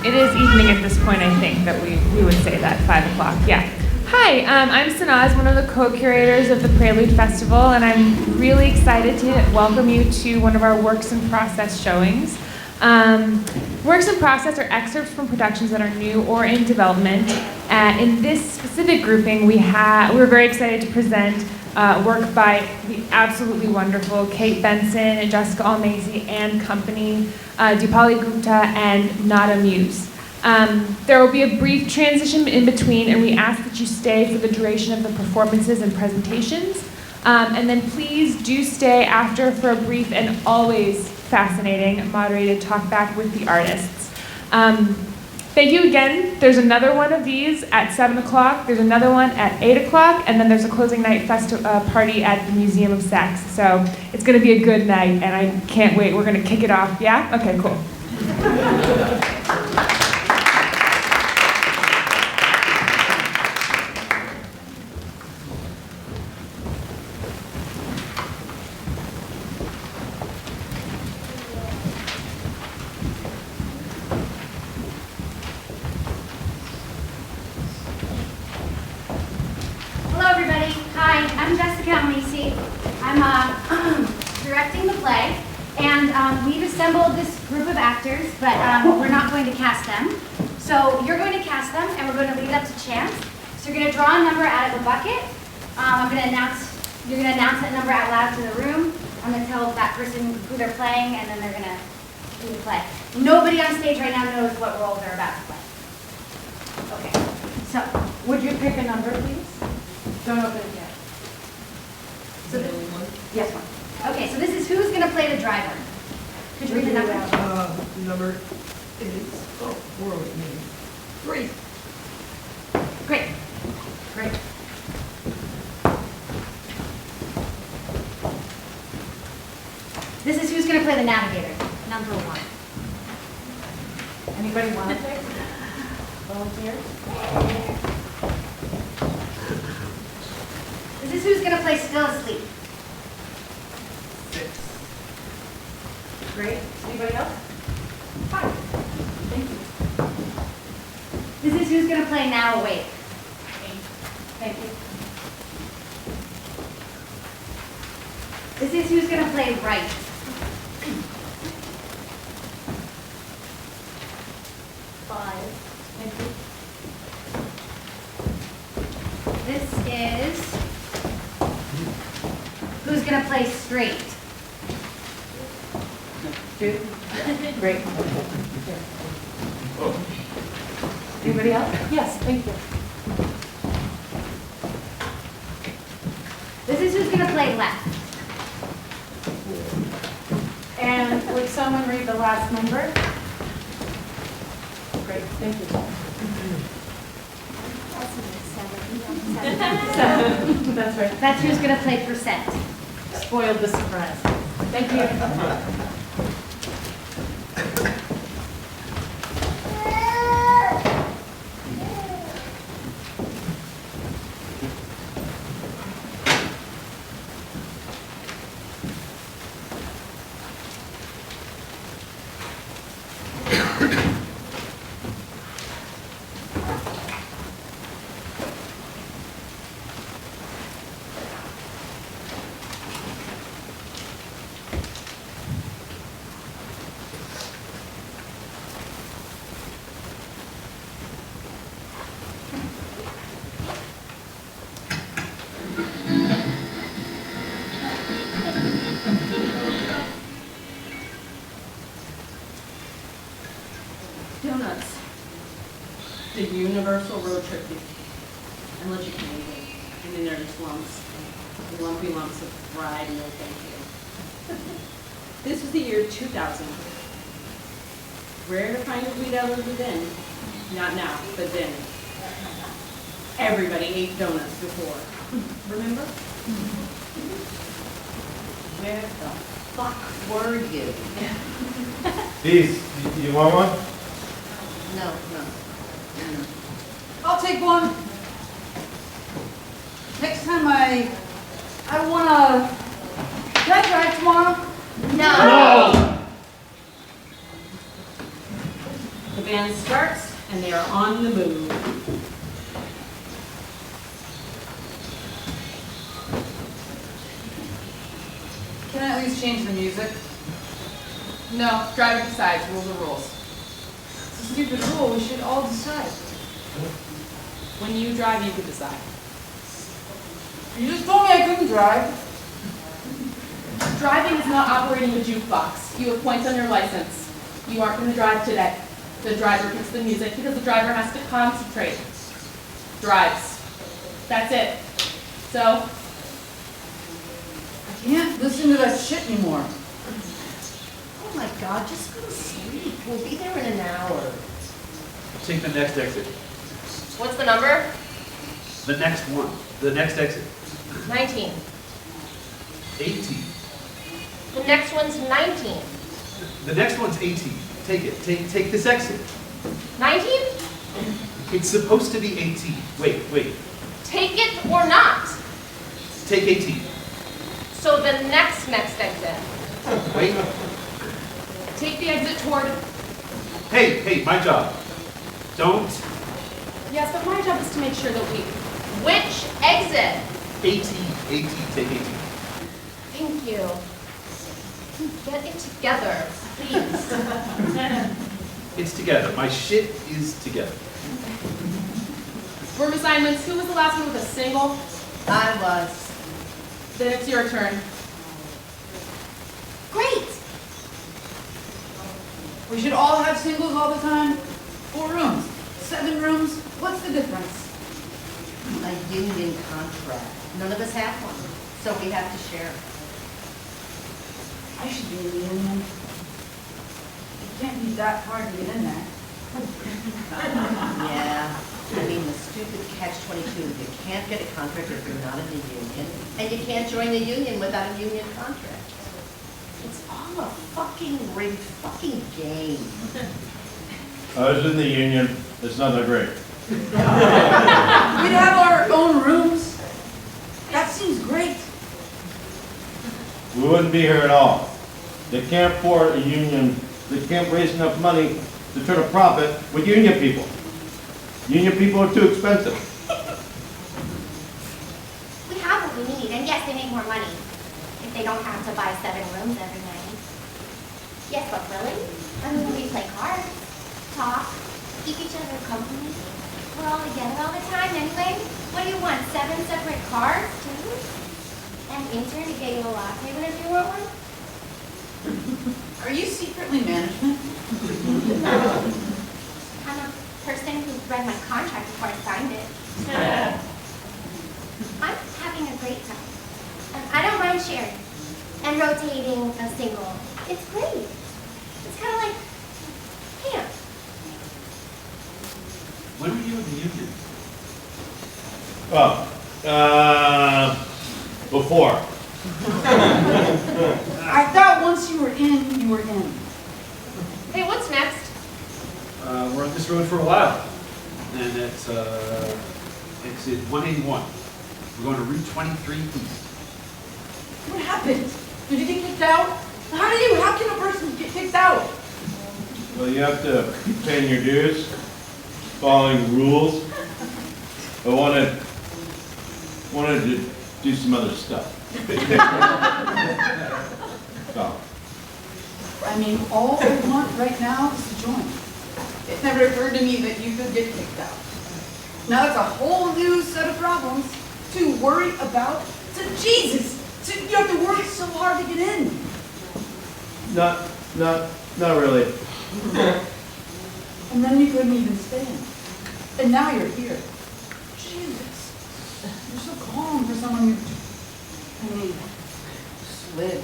It is evening at this point, I think, that we would say that, 5 o'clock, yeah. Hi, I'm Sanaz, one of the co-curators of the Prelude Festival, and I'm really excited to welcome you to one of our Works in Process showings. Works in Process are excerpts from productions that are new or in development. In this specific grouping, we're very excited to present work by the absolutely wonderful Kate Benson, Jessica Almasy and company, Deepali, Gupta, and NotAmuse. There will be a brief transition in between, and we ask that you stay for the duration of the performances and presentations. And then please do stay after for a brief and always fascinating moderated talk back with the artists. Thank you again. There's another one of these at 7 o'clock. There's another one at 8 o'clock. And then there's a closing night party at the Museum of Sex. So it's going to be a good night, and I can't wait. We're going to kick it off. Yeah? Okay, cool. I'm Jessica Almasy. I'm directing the play, and we've assembled this group of actors, but we're not going to cast them. So you're going to cast them, and we're going to leave it up to chance. So you're going to draw a number out of a bucket. You're going to announce that number out loud to the room. I'm going to tell that person who they're playing, and then they're going to do the play. Nobody on stage right now knows what role they're about to play. Okay. So would you pick a number, please? Don't open it yet. So yes, one. Okay, so this is who's going to play the driver. Could you read the number? The number is, where are we? 3. Great. Great. This is who's going to play the navigator. Number 1. Anybody want to pick? Volunteers? This is who's going to play still asleep. 6. Great. Anybody else? 5. Thank you. This is who's going to play now awake. 8. Thank you. This is who's going to play right. 5. Thank you. This is who's going to play straight. 2. Great. Anybody else? Yes, thank you. This is who's going to play left. And would someone read the last number? Great, thank you. 7. That's right. That's who's going to play percent. Spoiled the surprise. Thank you. Donuts. The universal road trip and let you can eat it. And then there's lumps, lumpy lumps of fried no thank you. This was the year 2000. Rare to find a wheat allergy then. Not now, but then. Everybody ate donuts before. Remember? Where the fuck were you? These, you want one? No. I'll take one. Next time I wanna, can I drive tomorrow? No. band starts, and they are on the move. Can I at least change the music? No, driver decides, rules are rules. It's a stupid rule, we should all decide. When you drive, you can decide. You just told me I couldn't drive. Driving is not operating a jukebox. You have points on your license. You aren't going to drive today. The driver picks the music because the driver has to concentrate. Drives. That's it. So, I can't listen to that shit anymore. Oh my God, just go to sleep. We'll be there in an hour. Take the next exit. What's the number? The next one. The next exit. 19. 18. The next one's 19. The next one's 18. Take it. Take this exit. 19? It's supposed to be 18. Wait. Take it or not. Take 18. So the next exit. Wait. take the exit toward... Hey, my job. Don't. Yes, but my job is to make sure that we... Which exit? 18. Take 18. Thank you. Get it together, please. It's together. My shit is together. Room assignments, who was the last one with a single? I was. Then it's your turn. Great. We should all have singles all the time? 4 rooms, 7 rooms, what's the difference? A union contract. None of us have one, so we have to share. I should be in the union. It can't be that hard to get in there. Yeah. I mean, the stupid catch-22. You can't get a contract if you're not in the union, and you can't join the union without a union contract. It's all a fucking rigged fucking game. I was in the union. It's not that great. We'd have our own rooms. That seems great. We wouldn't be here at all. They can't afford a union. They can't raise enough money to turn a profit with union people. Union people are too expensive. We have what we need, and yes, they make more money if they don't have to buy 7 rooms every night. Yes, but really? I mean, we play cards, talk, keep each other company. We're all together all the time anyway. What do you want, 7 separate cards, too? An intern to get you a latte whenever you want one? Are you secretly management? I'm a person who read my contract before I signed it. I'm having a great time. And I don't mind sharing and rotating a single. It's great. It's kind of like camp. When were you in the union? Before. I thought once you were in, you were in. Hey, what's next? We're on this road for a while. And it's exit 181. We're going to Route 23 East. What happened? Did you get kicked out? How can a person get kicked out? Well, you have to pay your dues, following rules. I wanted to do some other stuff. So. I mean, all I want right now is to join. It never occurred to me that you could get kicked out. Now that's a whole new set of problems to worry about. You have to work so hard to get in. Not really. And then you couldn't even stand. And now you're here. Jesus. You're so calm for someone who, slid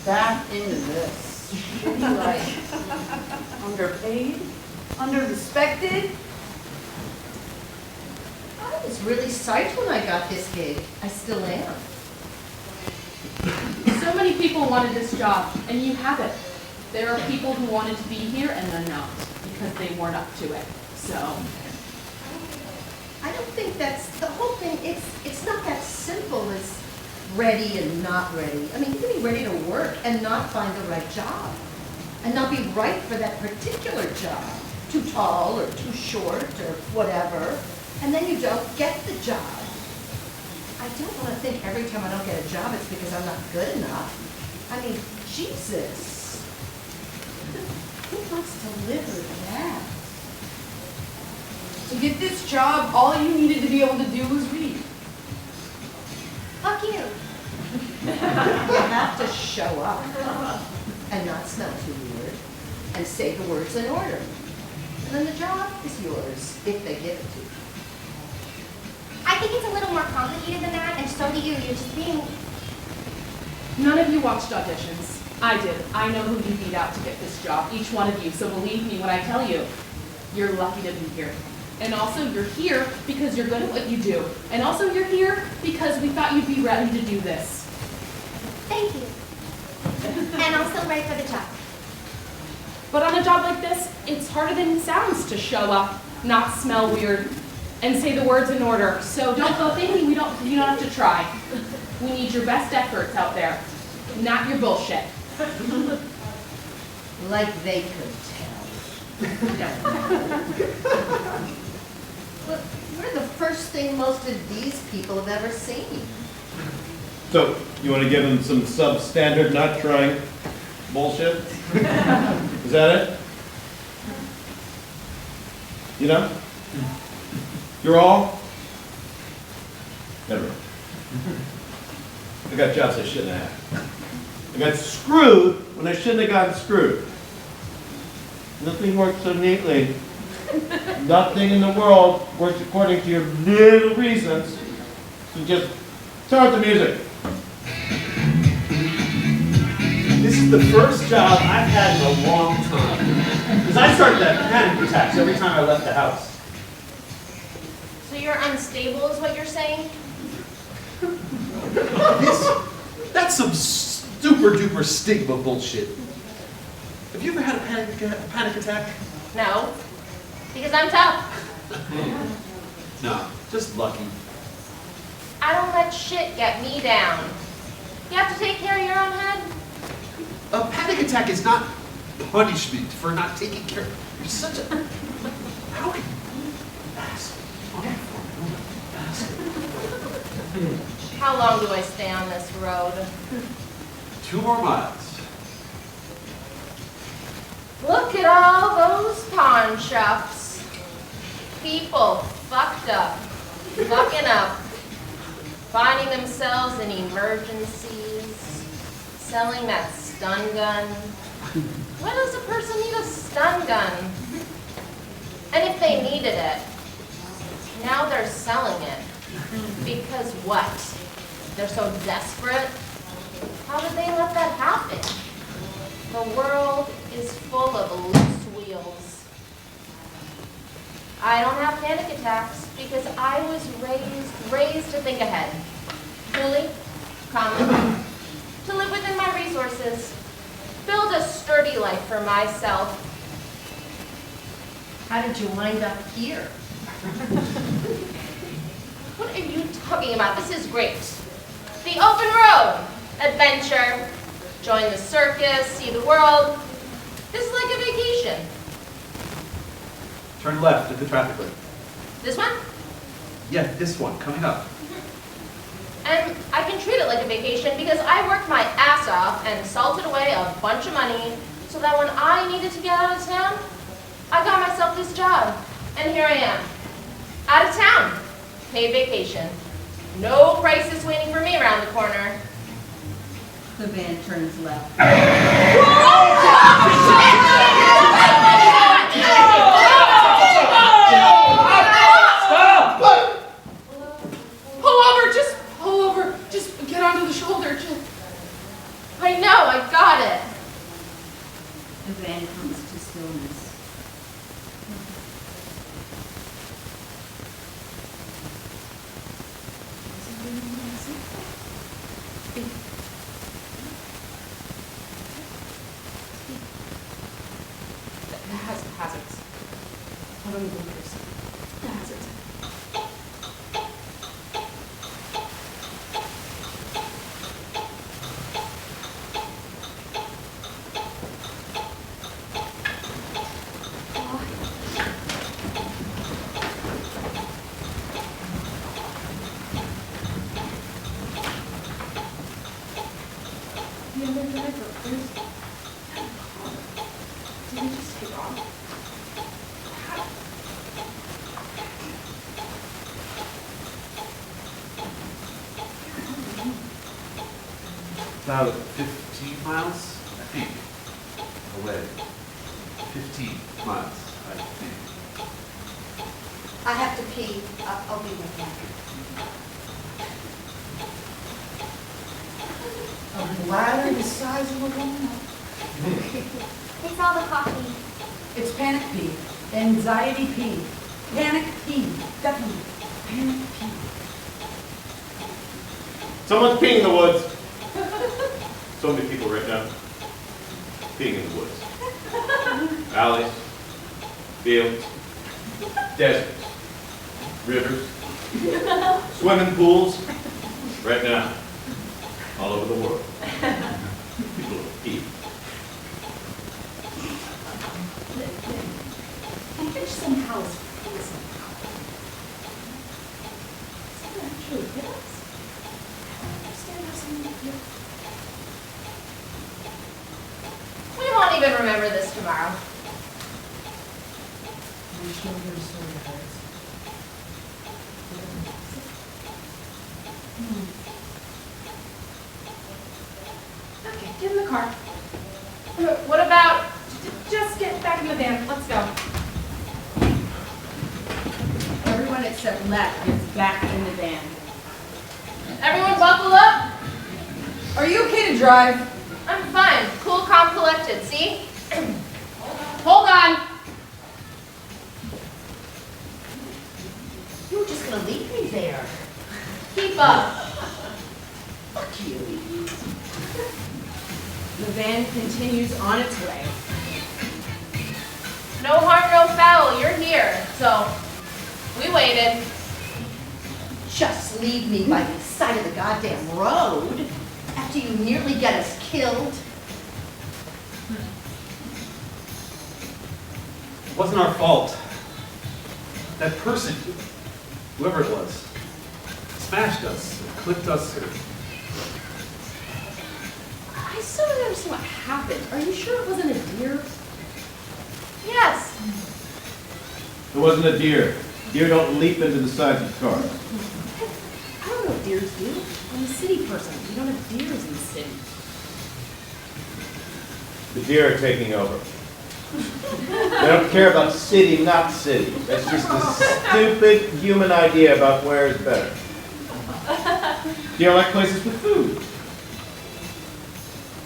back into this shitty life. Underpaid, under-respected. I was really psyched when I got this gig. I still am. So many people wanted this job, and you have it. There are people who wanted to be here and they're not, because they weren't up to it. So, I don't think that's the whole thing. It's not that simple as ready and not ready. I mean, you can be ready to work and not find the right job, and not be right for that particular job. too tall or too short or whatever, and then you don't get the job. I don't want to think every time I don't get a job it's because I'm not good enough. I mean, Jesus. Who wants to live with that? To get this job, all you needed to be able to do was read. Fuck you. You have to show up and not smell too weird and say the words in order. And then the job is yours if they give it to you. I think it's a little more complicated than that, and so do you. You're just being... None of you watched auditions. I did. I know who you beat out to get this job, each one of you. So believe me when I tell you, you're lucky to be here. And also you're here because you're good at what you do. And also you're here because we thought you'd be ready to do this. Thank you. And I'm still ready for the job. But on a job like this, it's harder than it sounds to show up, not smell weird, and say the words in order. So don't go thinking you don't have to try. We need your best efforts out there, not your bullshit. Like they could tell. But we're the first thing most of these people have ever seen. So, you want to give them some substandard not trying bullshit? Is that it? You know? You're all? Never. I got jobs I shouldn't have. I got screwed when I shouldn't have gotten screwed. Nothing works so neatly. Nothing in the world works according to your little reasons. So just turn off the music. This is the first job I've had in a long time. Because I started to have panic attacks every time I left the house. So you're unstable is what you're saying? That's some super duper stigma bullshit. Have you ever had a panic attack? No. Because I'm tough. No, just lucky. I don't let shit get me down. You have to take care of your own head. A panic attack is not punishment for not taking care of. You're such a. How can you ask? How long do I stay on this road? 2 more miles. Look at all those pawn shops. People fucked up, fucking up, finding themselves in emergencies, selling that stun gun. Why does a person need a stun gun? And if they needed it, now they're selling it. Because what? They're so desperate? How did they let that happen? The world is full of loose wheels. I don't have panic attacks because I was raised to think ahead. Fully, calmly, to live within my resources, build a sturdy life for myself. How did you wind up here? What are you talking about? This is great. The open road, adventure, join the circus, see the world. This is like a vacation. Turn left at the traffic light. This one? Yeah, this one, coming up. And I can treat it like a vacation because I worked my ass off and salted away a bunch of money so that when I needed to get out of town, I got myself this job. And here I am, out of town, paid vacation. No crisis waiting for me around the corner. The van turns left. Pull over, just pull over. Just get onto the shoulder. I know, I got it. The van comes to stillness. Hazards. Hold on the blinkers. Hazards. about 15 miles, I think, away. 15 miles, I think. I have to pee. I'll be right back. A bladder the size of a walnut. It's all the coffee. It's panic pee, anxiety pee, panic pee, definitely panic pee. Someone's peeing in the woods. So many people right now peeing in the woods. Alleys, fields, deserts, rivers, swimming pools, right now, all over the world. People pee. I think somehow is frozen. Someone actually hit us? I don't understand how someone would do. We won't even remember this tomorrow. We show your sort of heads. Okay, get in the car. What about, just get back in the van, let's go. Everyone except Left gets back in the van. Everyone buckle up. Are you okay to drive? I'm fine. Cool, calm, collected. See? Hold on. You were just gonna leave me there. Keep up. Fuck you. The van continues on its way. No harm, no foul. You're here. So, we waited. Just leave me by the side of the goddamn road after you nearly get us killed. It wasn't our fault. That person, whoever it was, smashed us, or clipped us, or... I still don't understand what happened. Are you sure it wasn't a deer? Yes. It wasn't a deer. Deer don't leap into the sides of cars. I don't know what deers do. I'm a city person. We don't have deers in the city. The deer are taking over. They don't care about city, not city. That's just a stupid human idea about where is better. Deer like places with food.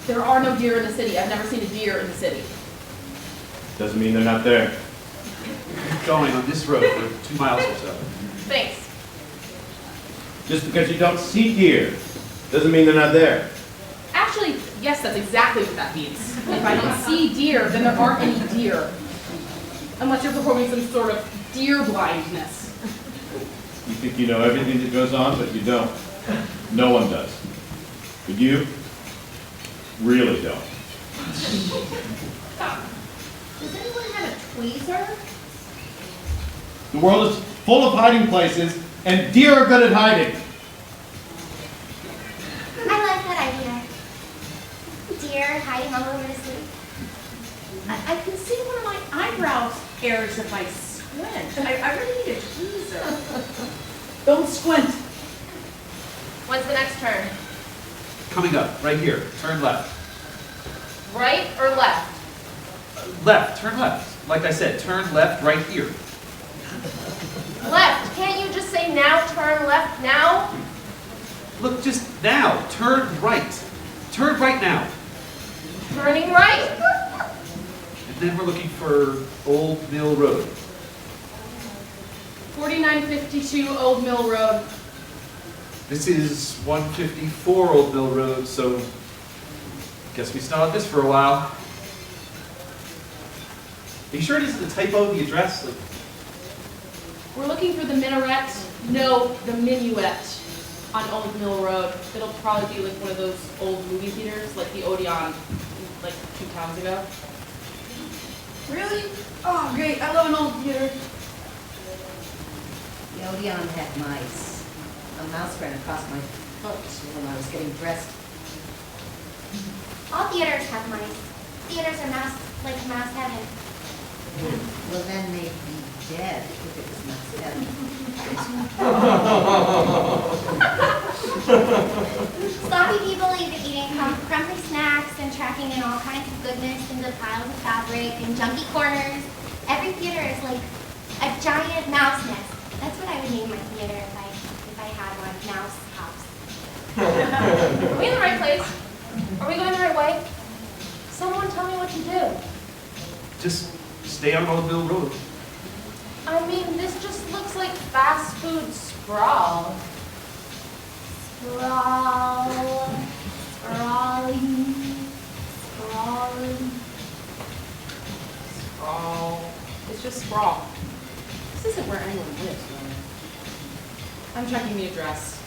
There are no deer in the city. I've never seen a deer in the city. Doesn't mean they're not there. Keep going on this road for 2 miles or so. Thanks. Just because you don't see deer doesn't mean they're not there. Actually, yes, that's exactly what that means. If I don't see deer, then there aren't any deer. Unless you're performing some sort of deer blindness. You think you know everything that goes on, but you don't. No one does. But you really don't. Does anyone have a tweezer? The world is full of hiding places, and deer are good at hiding. I like that idea. Deer hiding all over the city. I can see one of my eyebrows hairs if I squint. I really need a tweezer. Don't squint. When's the next turn? Coming up, right here. Turn left. Right or left? Left, turn left. Like I said, turn left right here. Left. Can't you just say now, turn left now? Look, just now. Turn right. Turn right now. Turning right. And then we're looking for Old Mill Road. 4952 Old Mill Road. This is 154 Old Mill Road, so guess we still have this for a while. Are you sure it isn't a typo, the address? Like, We're looking for the minaret. No, the minuet on Old Mill Road. It'll probably be like one of those old movie theaters, like the Odeon, like 2 towns ago. Really? Oh, great. I love an old theater. The Odeon had mice. A mouse ran across my foot when I was getting dressed. All theaters have mice. Theaters are mouse, like mouse heaven. Well, then they'd be dead if it was not steady. Sloppy people eating crumbly snacks and tracking in all kinds of goodness into piles of fabric and junky corners. Every theater is like a giant mouse nest. That's what I would name my theater if I had one. Mouse house. Are we in the right place? Are we going the right way? Someone tell me what to do. Just stay on Vaudeville Road. I mean, this just looks like fast food sprawl. Sprawl. Sprawling. Sprawling. Sprawl. It's just sprawl. This isn't where anyone lives, really. I'm checking the address.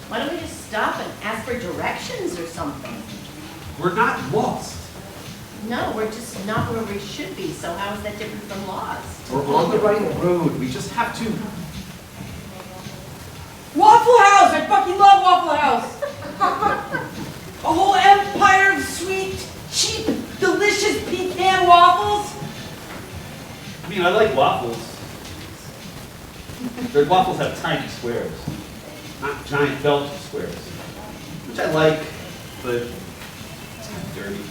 Why don't we just stop and ask for directions or something? We're not lost. No, we're just not where we should be, so how is that different from lost? We're on the right road. We just have to. Waffle House! I fucking love Waffle House! A whole empire of sweet, cheap, delicious pecan waffles! I mean, I like waffles. Their waffles have tiny squares, not giant Belgian squares, which I like, but it's kind of dirty.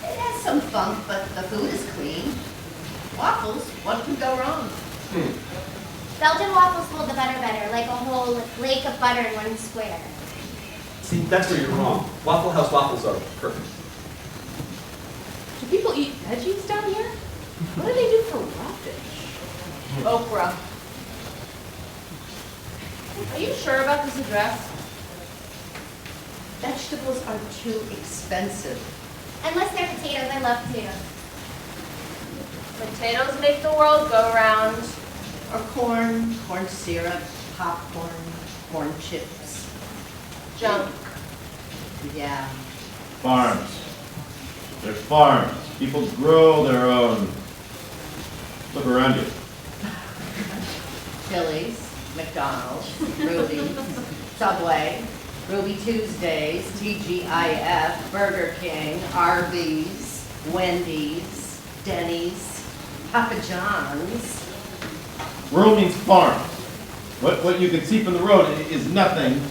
It has some funk, but the food is clean. Waffles, what could go wrong? Belgian waffles hold the butter better, like a whole lake of butter in one square. See, that's where you're wrong. Waffle House waffles are perfect. Do people eat veggies down here? What do they do for roughage? Okra. Are you sure about this address? Vegetables are too expensive. Unless they're potatoes, I love potatoes. Potatoes make the world go round. Or corn, corn syrup, popcorn, corn chips. Junk. Yeah. Farms. They're farms. People grow their own. Look around you. Chili's, McDonald's, Ruby's, Subway, Ruby Tuesdays, TGIF, Burger King, Arby's, Wendy's, Denny's, Papa John's. Rural means farm. What you can see from the road is nothing.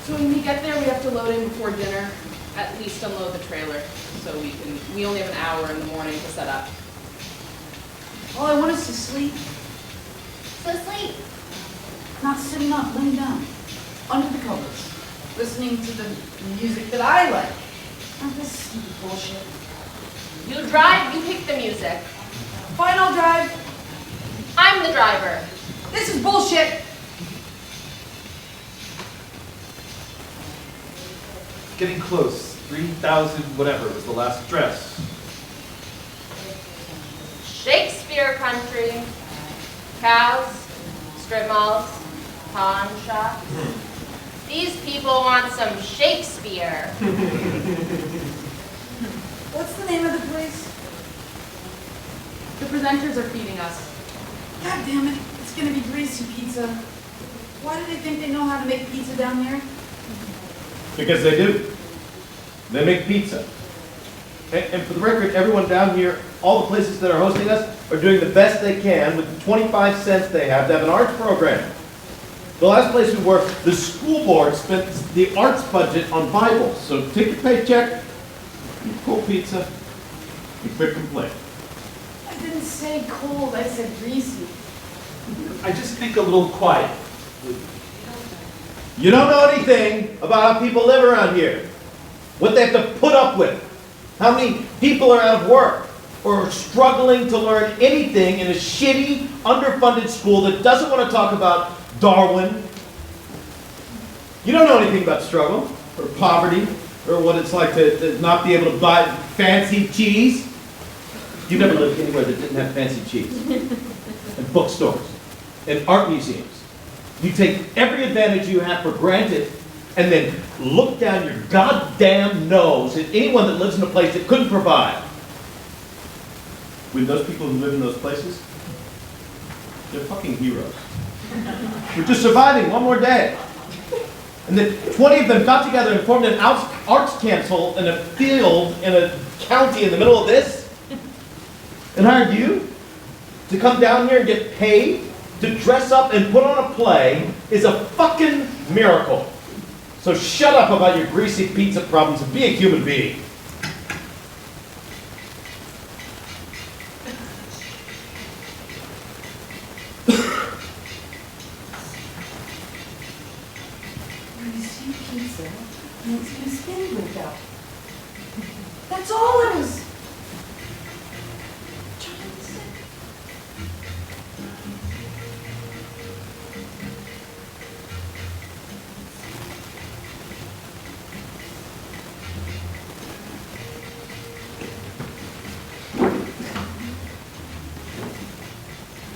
So when we get there, we have to load in before dinner, at least unload the trailer, so we only have an hour in the morning to set up. All I want is to sleep. So sleep. Not sitting up, laying down, under the covers, listening to the music that I like. Not this stupid bullshit. You drive, you pick the music. Fine, I'll drive. I'm the driver. This is bullshit. Getting close. 3,000 whatever was the last address. Shakespeare country. Cows, strip malls, pawn shops. These people want some Shakespeare. What's the name of the place? The presenters are feeding us. God damn it, it's gonna be greasy pizza. Why do they think they know how to make pizza down there? Because they do. They make pizza. And for the record, everyone down here, all the places that are hosting us, are doing the best they can with the 25 cents they have to have an arts program. The last place we worked, the school board spent the arts budget on Bibles. So take your paycheck, eat cool pizza, and quit complaining. I didn't say cold, I said greasy. I just think a little quiet. You don't know anything about how people live around here. What they have to put up with. How many people are out of work or are struggling to learn anything in a shitty, underfunded school that doesn't want to talk about Darwin. You don't know anything about struggle or poverty or what it's like to not be able to buy fancy cheese. You never lived anywhere that didn't have fancy cheese. And bookstores and art museums. You take every advantage you have for granted and then look down your goddamn nose at anyone that lives in a place that couldn't provide. With those people who live in those places, They're fucking heroes. We're just surviving one more day. And the 20 of them got together and formed an arts council in a field in a county in the middle of this, and hired you to come down here and get paid to dress up and put on a play is a fucking miracle. So shut up about your greasy pizza problems and be a human being. Greasy pizza makes my skin break out. That's all it was. Trying to say.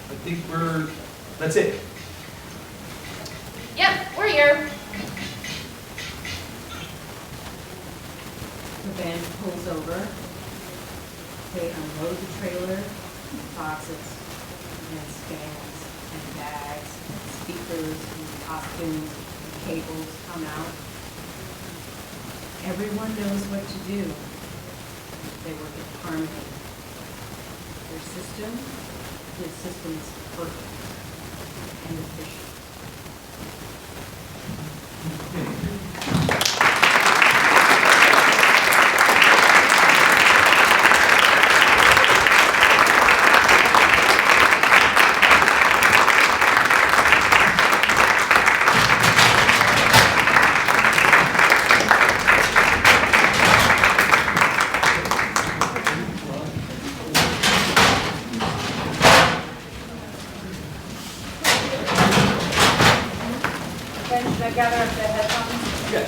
I think that's it. Yep, we're here. The van pulls over. They unload the trailer, boxes, and scans, and bags, and speakers, and costumes, and cables come out. Everyone knows what to do. They work in harmony. Their system is perfect and efficient. Should I gather up the headphones? Yes.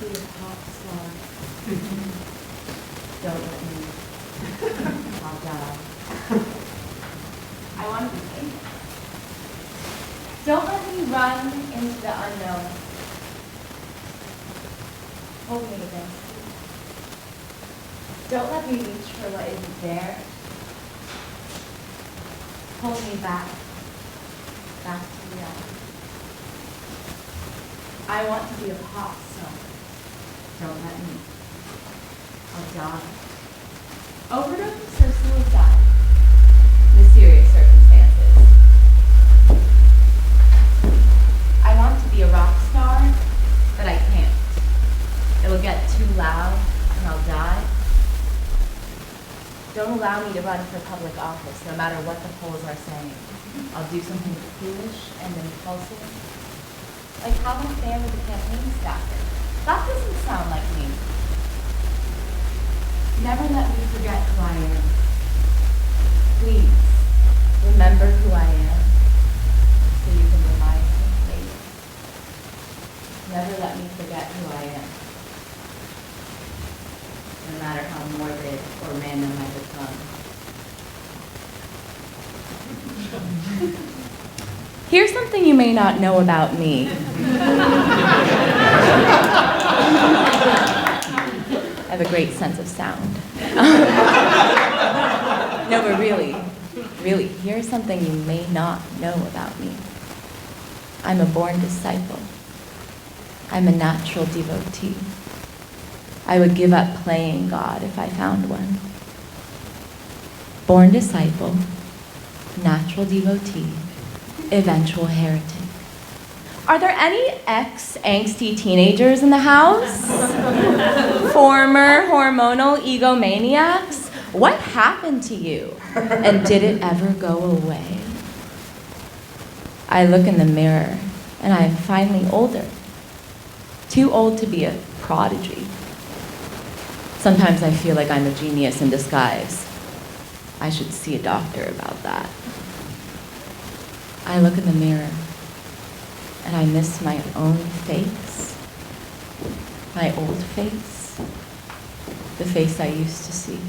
be a pop star. Don't let me. I'll die. I want to be famous. Don't let me run into the unknown. Hold me against you. Don't let me reach for what isn't there. Hold me back to reality. I want to be a pop star. Don't let me. I'll die. Overdose or suicide? Mysterious circumstances. I want to be a rock star, but I can't. It'll get too loud and I'll die. Don't allow me to run for public office, no matter what the polls are saying. I'll do something foolish and impulsive. Like how I stand with the campaign staffer. That doesn't sound like me. Never let me forget who I am. Please, remember who I am, so you can remind me later. Never let me forget who I am. No matter how morbid or random I become. Here's something you may not know about me. I have a great sense of sound. No, but really, here's something you may not know about me. I'm a born disciple. I'm a natural devotee. I would give up playing God if I found one. Born disciple, natural devotee, eventual heretic. Are there any ex-angsty teenagers in the house? Former hormonal egomaniacs? What happened to you? And did it ever go away? I look in the mirror and I am finally older. Too old to be a prodigy. Sometimes I feel like I'm a genius in disguise. I should see a doctor about that. I look in the mirror and I miss my own face, my old face, the face I used to see.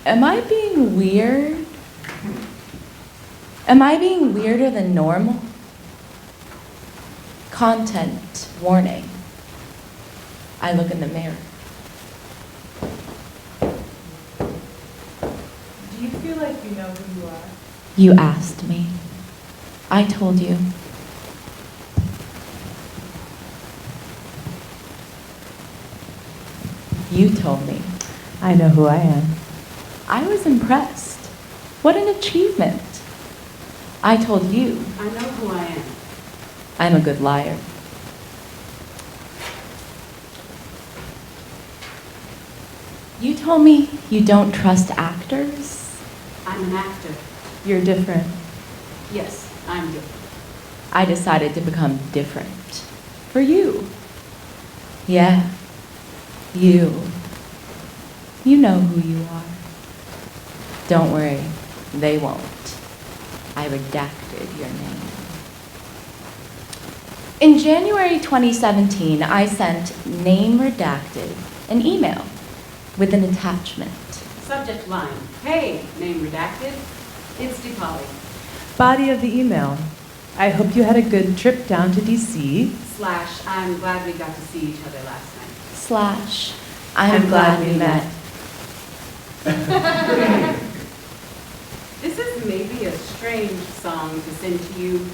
Am I being weird? Am I being weirder than normal? Content warning. I look in the mirror. Do you feel like you know who you are? You asked me. I told you. You told me. I know who I am. I was impressed. What an achievement. I told you. I know who I am. I'm a good liar. You told me you don't trust actors. I'm an actor. You're different. Yes, I'm different. I decided to become different. For you. Yeah. You. You know who you are. Don't worry, they won't. I redacted your name. In January 2017, I sent name redacted an email with an attachment. Subject line, hey, name redacted, it's Deepali. Body of the email. I hope you had a good trip down to DC. / I'm glad we got to see each other last night. / I'm glad we met. This is maybe a strange song to send to you,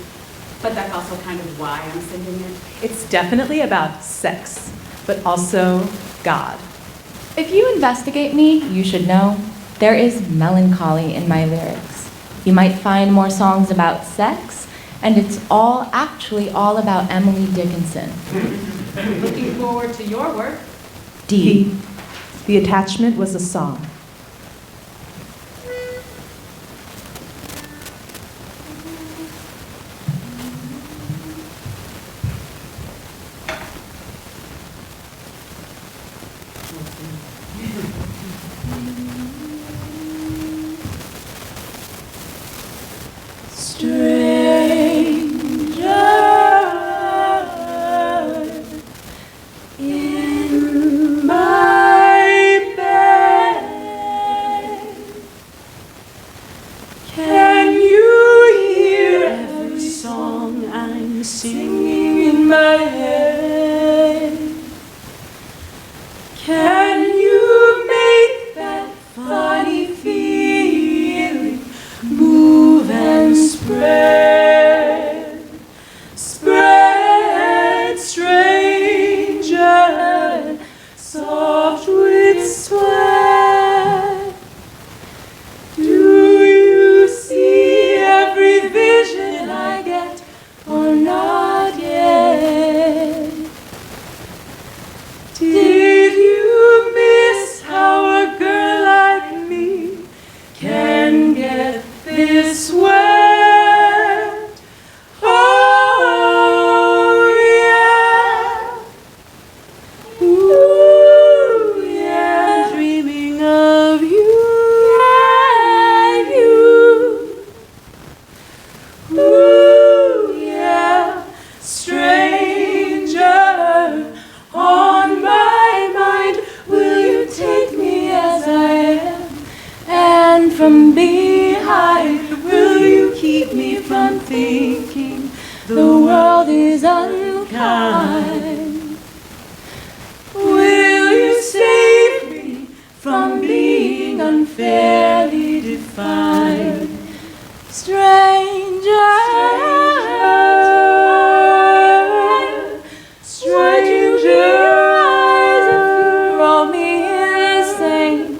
but that's also kind of why I'm sending it. It's definitely about sex, but also God. If you investigate me, you should know there is melancholy in my lyrics. You might find more songs about sex, and it's actually all about Emily Dickinson. Looking forward to your work. D. The attachment was a song. Stranger in my from behind? Will you keep me from thinking the world is unkind? Will you save me from being unfairly defined? Stranger, stranger, eyes, if you roll me insane,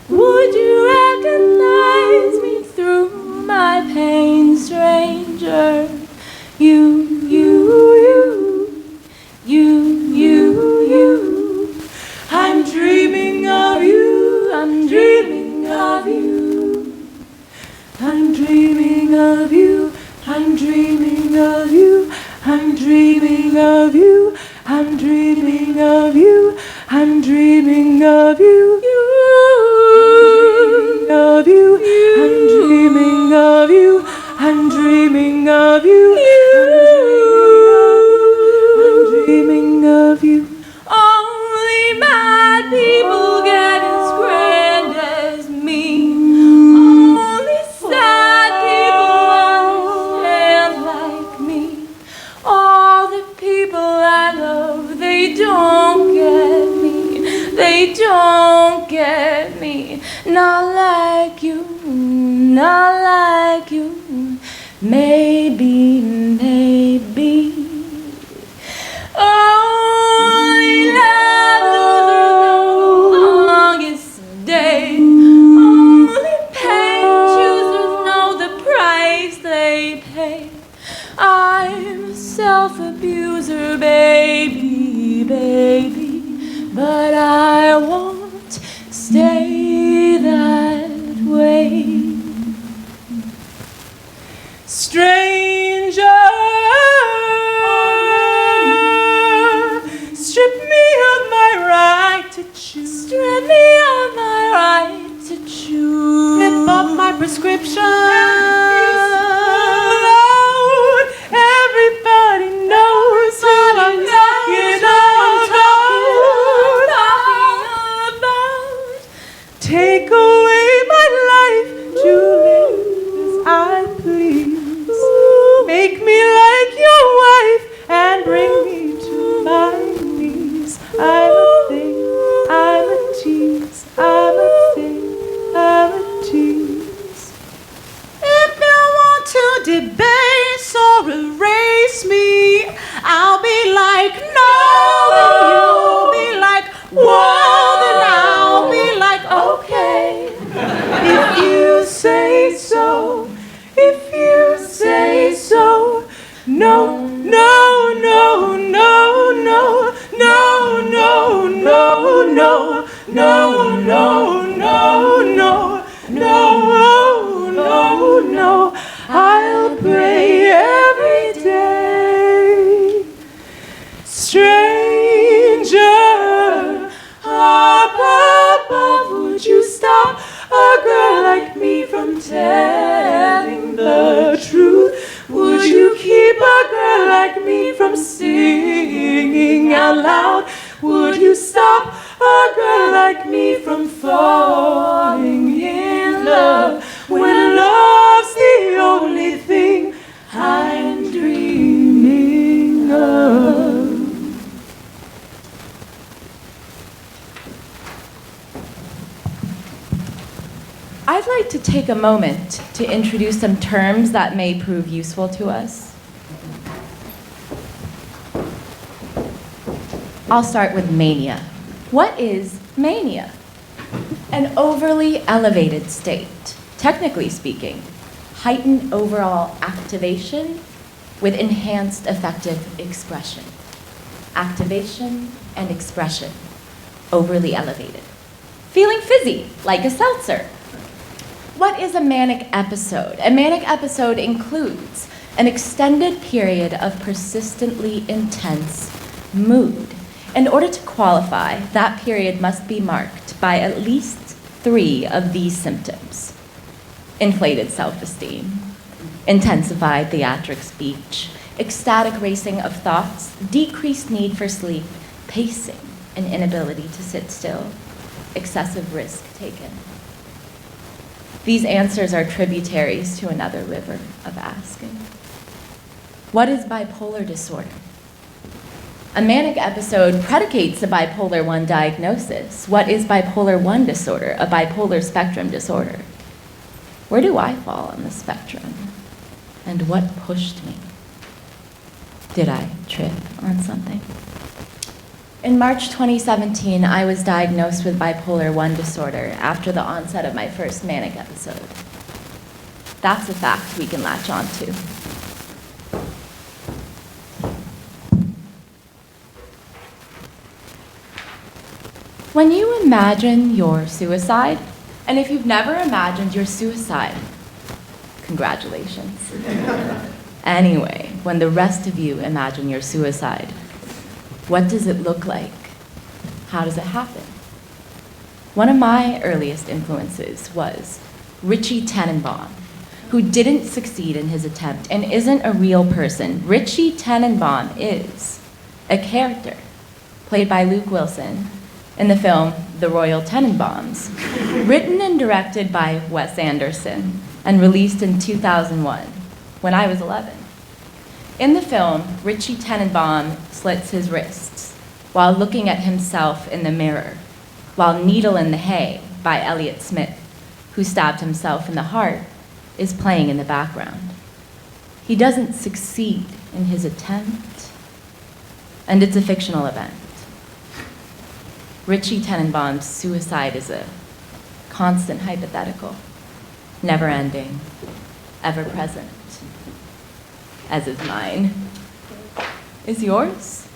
would you recognize me through my pain? Stranger, you, I'm dreaming of you, I'm dreaming of you, I'm dreaming of you, I'm dreaming of you, I'm dreaming of you, I'm dreaming of you, I'm dreaming of you, of you, I'm dreaming of you, I'm dreaming of you, I'm dreaming of you. Only mad people get as grand as me. Only sad people understand like me. All the people I love, they don't get me. They don't get me. Not like you, not like you. Maybe, maybe. Only losers know the longest day. Only pain choosers know the price they pay. I'm a self-abuser, baby, baby, but I won't stay that way. Stranger, strip me of my right to choose. Strip me of my right to choose. Rip up my prescription. Everybody knows who I'm talking about. Take away my life to live as I please. Make me like your wife and bring me to my knees. I'm a thing, I'm a tease, I'm a thing, I'm a tease. If you want to debase or erase me, I'll be like, no, then you'll be like, whoa, then I'll be like, okay. If you say so, if you say so, no, no, no, no, no, no, no, no, no, no, no, no, no, no, no, no, I'll pray every day. Stranger, up above, would you stop a girl like me from telling the truth? Would you keep a girl like me from singing out loud? Would you stop a girl like me from falling in love when love's the only thing I'm dreaming of? I'd like to take a moment to introduce some terms that may prove useful to us. I'll start with mania. What is mania? An overly elevated state, technically speaking, heightened overall activation with enhanced affective expression. Activation and expression, overly elevated. Feeling fizzy, like a seltzer. What is a manic episode? A manic episode includes an extended period of persistently intense mood. In order to qualify, that period must be marked by at least 3 of these symptoms: inflated self-esteem, intensified theatric speech, ecstatic racing of thoughts, decreased need for sleep, pacing, and inability to sit still, excessive risk taken. These answers are tributaries to another river of asking. What is bipolar disorder? A manic episode predicates a bipolar 1 diagnosis. What is bipolar 1 disorder? A bipolar spectrum disorder. Where do I fall on the spectrum? And what pushed me? Did I trip on something? In March 2017, I was diagnosed with bipolar 1 disorder after the onset of my first manic episode. That's a fact we can latch on to. When you imagine your suicide, and if you've never imagined your suicide, congratulations. Anyway, when the rest of you imagine your suicide, what does it look like? How does it happen? One of my earliest influences was Richie Tenenbaum, who didn't succeed in his attempt and isn't a real person. Richie Tenenbaum is a character played by Luke Wilson in the film The Royal Tenenbaums, written and directed by Wes Anderson and released in 2001 when I was 11. In the film, Richie Tenenbaum slits his wrists while looking at himself in the mirror, while Needle in the Hay by Elliott Smith, who stabbed himself in the heart, is playing in the background. He doesn't succeed in his attempt, and it's a fictional event. Richie Tenenbaum's suicide is a constant hypothetical, never ending, ever present, as is mine. Is yours?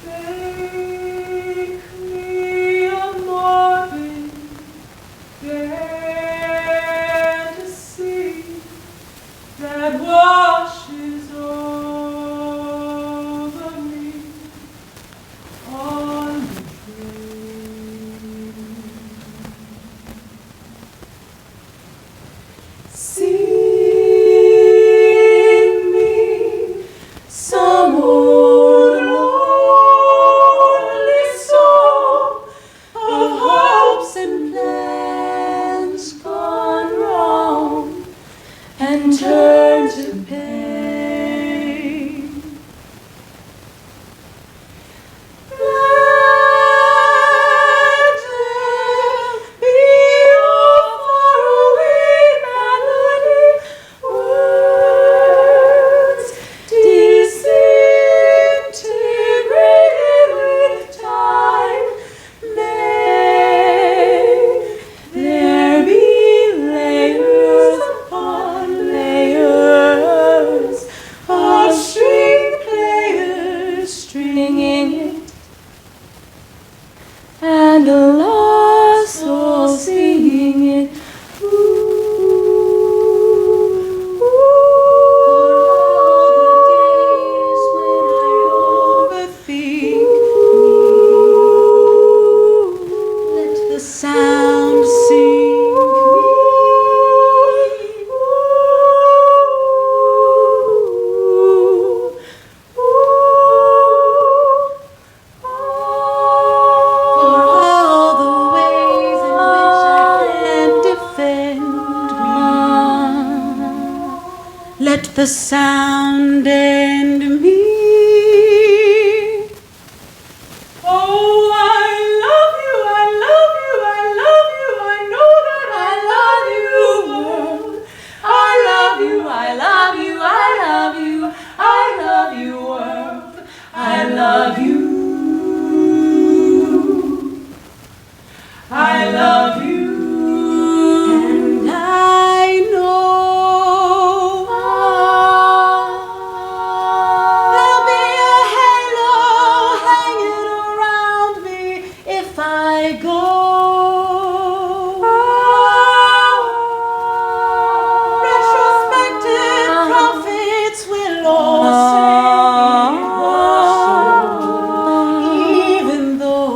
Make me a morbid fantasy that washes over me on the train. Sing me some old lonely song of hopes and plans gone wrong and turn to pain. Let there be a faraway melody, words disintegrated with time. May there be layers upon layers of string players stringing it, and a lost soul singing it. Ooh, overthink me. Let the sound sink for all the ways in which I can't defend me. Let the sound end me. Oh, I love you, I love you, I love you, I know that I love you, world. I love you, I love you, I love you, I love you, world. I love you. I love you. And I know there'll be a halo hanging around me if I go. Retrospective prophets will all say it was so, even though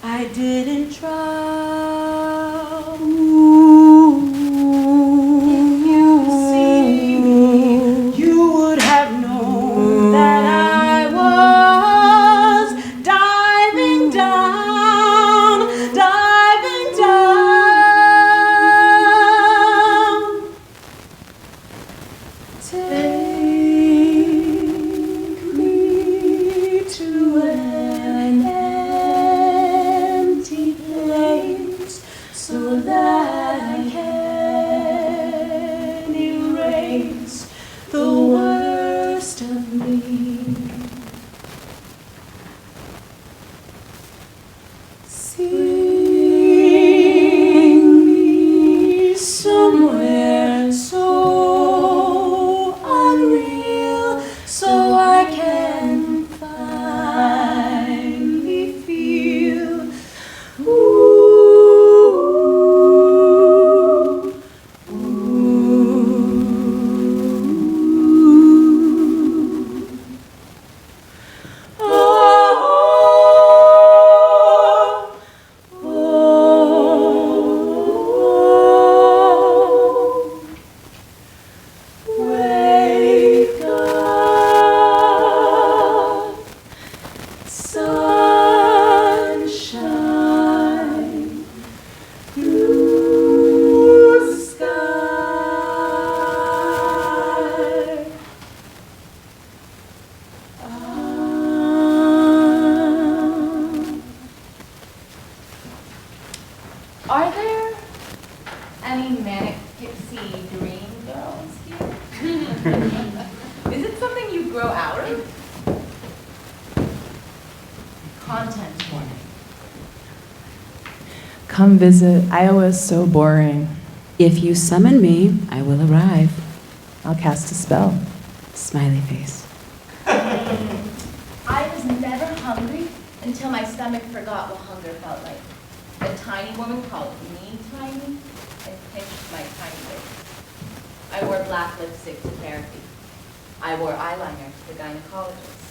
I didn't try. Ooh. Sing me somewhere so unreal, so I can finally feel. Wake up, sunshine through the sky. Are there any manic pixie dream girls here? Is it something you grow out of? Content warning. Come visit. Iowa is so boring. If you summon me, I will arrive. I'll cast a spell. Smiley face. I was never hungry until my stomach forgot what hunger felt like. A tiny woman called me tiny and pinched my tiny waist. I wore black lipstick to therapy. I wore eyeliner to the gynecologist.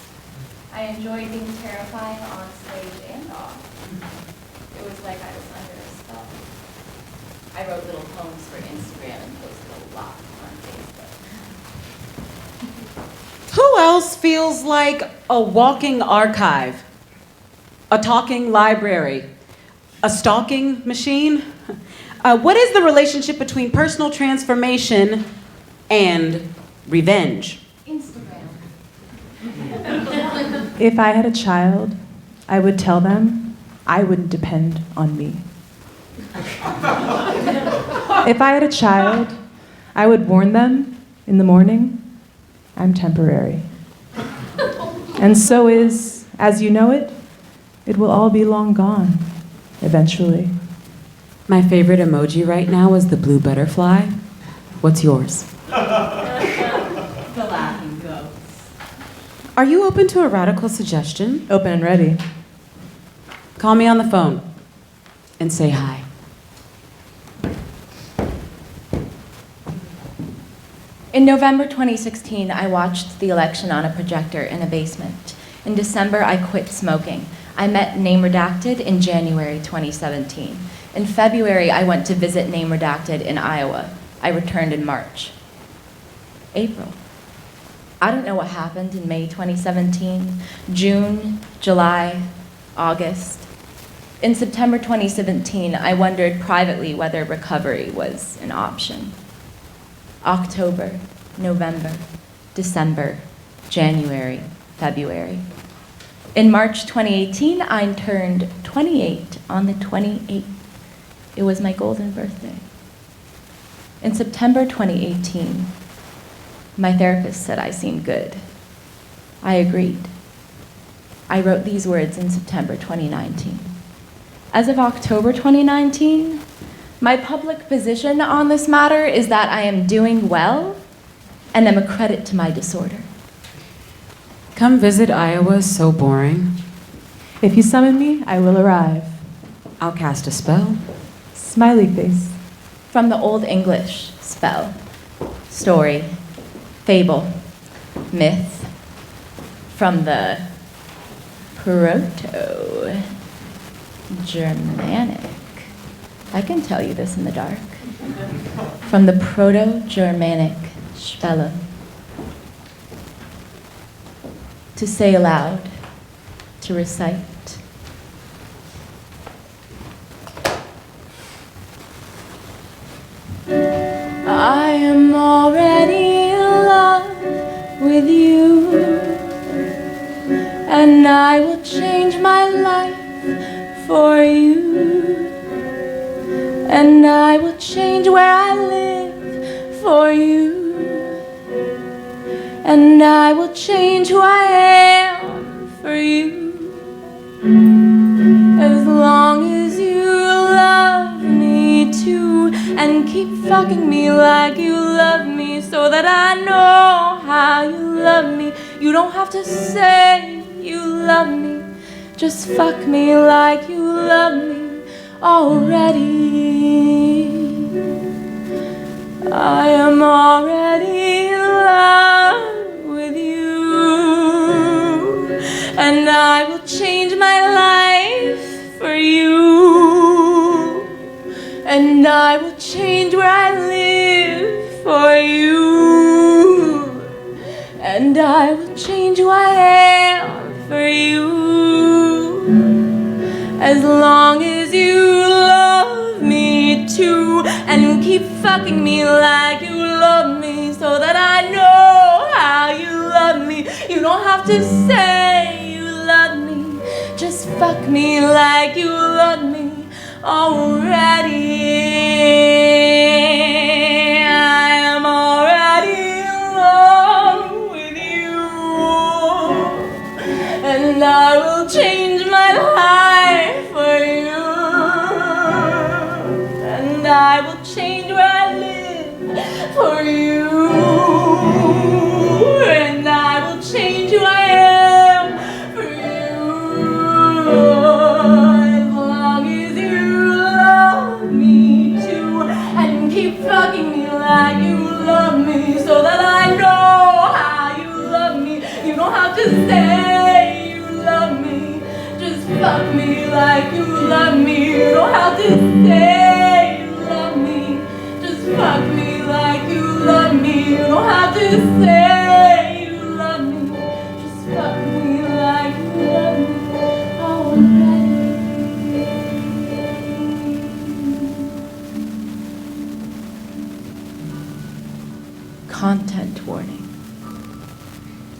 I enjoyed being terrifying on stage and off. It was like I was under a spell. I wrote little poems for Instagram and posted a lot on Facebook. Who else feels like a walking archive? A talking library? A stalking machine? What is the relationship between personal transformation and revenge? Instagram. If I had a child, I would tell them I wouldn't depend on me. If I had a child, I would warn them in the morning, I'm temporary. And so is, as you know it, it will all be long gone, eventually. My favorite emoji right now is the blue butterfly. What's yours? The laughing ghost. Are you open to a radical suggestion? Open and ready. Call me on the phone and say hi. In November 2016, I watched the election on a projector in a basement. In December, I quit smoking. I met Name Redacted in January 2017. In February, I went to visit Name Redacted in Iowa. I returned in March. April. I don't know what happened in May 2017, June, July, August. In September 2017, I wondered privately whether recovery was an option. October, November, December, January, February. In March 2018, I turned 28 on the 28th. It was my golden birthday. In September 2018, my therapist said I seemed good. I agreed. I wrote these words in September 2019. As of October 2019, my public position on this matter is that I am doing well and am a credit to my disorder. Come visit Iowa is so boring. If you summon me, I will arrive. I'll cast a spell. Smiley face. From the Old English, spell, story, fable, myth. From the Proto-Germanic. I can tell you this in the dark. From the Proto-Germanic spelle. To say aloud, to recite. I am already in love with you, and I will change my life for you, and I will change where I live for you, and I will change who I am for you, as long as keep fucking me like you love me so that I know how you love me. You don't have to say you love me, just fuck me like you love me already. I am already in love with you, and I will change my life for you, and I will change where I live for you, and I will change who I am for you, as long as you love me too, and keep fucking me like you love me so that I know how you love me. You don't have to say you love me, just fuck me like you love me already. I am already in love with you, and I will change my life for you, and I will change where I live for you, and I will change who I am for you, as long as you love me too, and keep fucking me like you love me so that I know how you love me. You don't have to say you love me, just fuck me like you love me. You don't have to say you love me, just fuck me like you love me. You don't have to say you love me, just fuck me like you love me already. Content warning.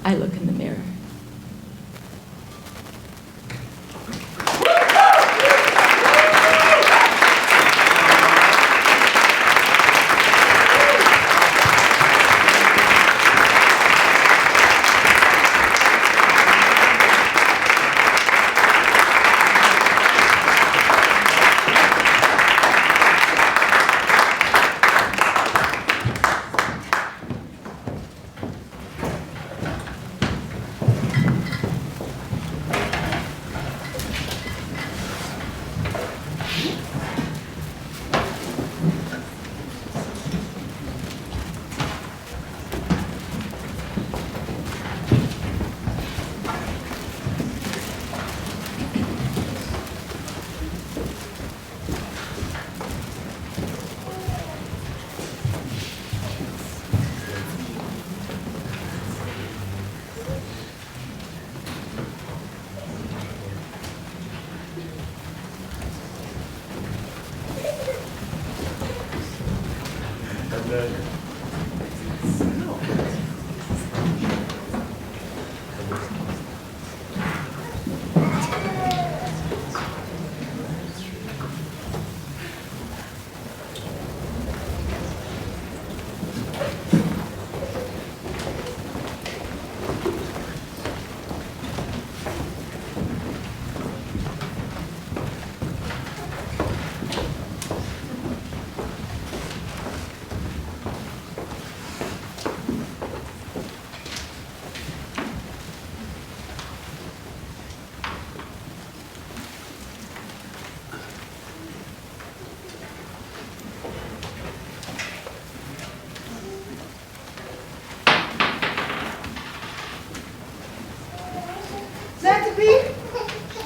I look in the mirror.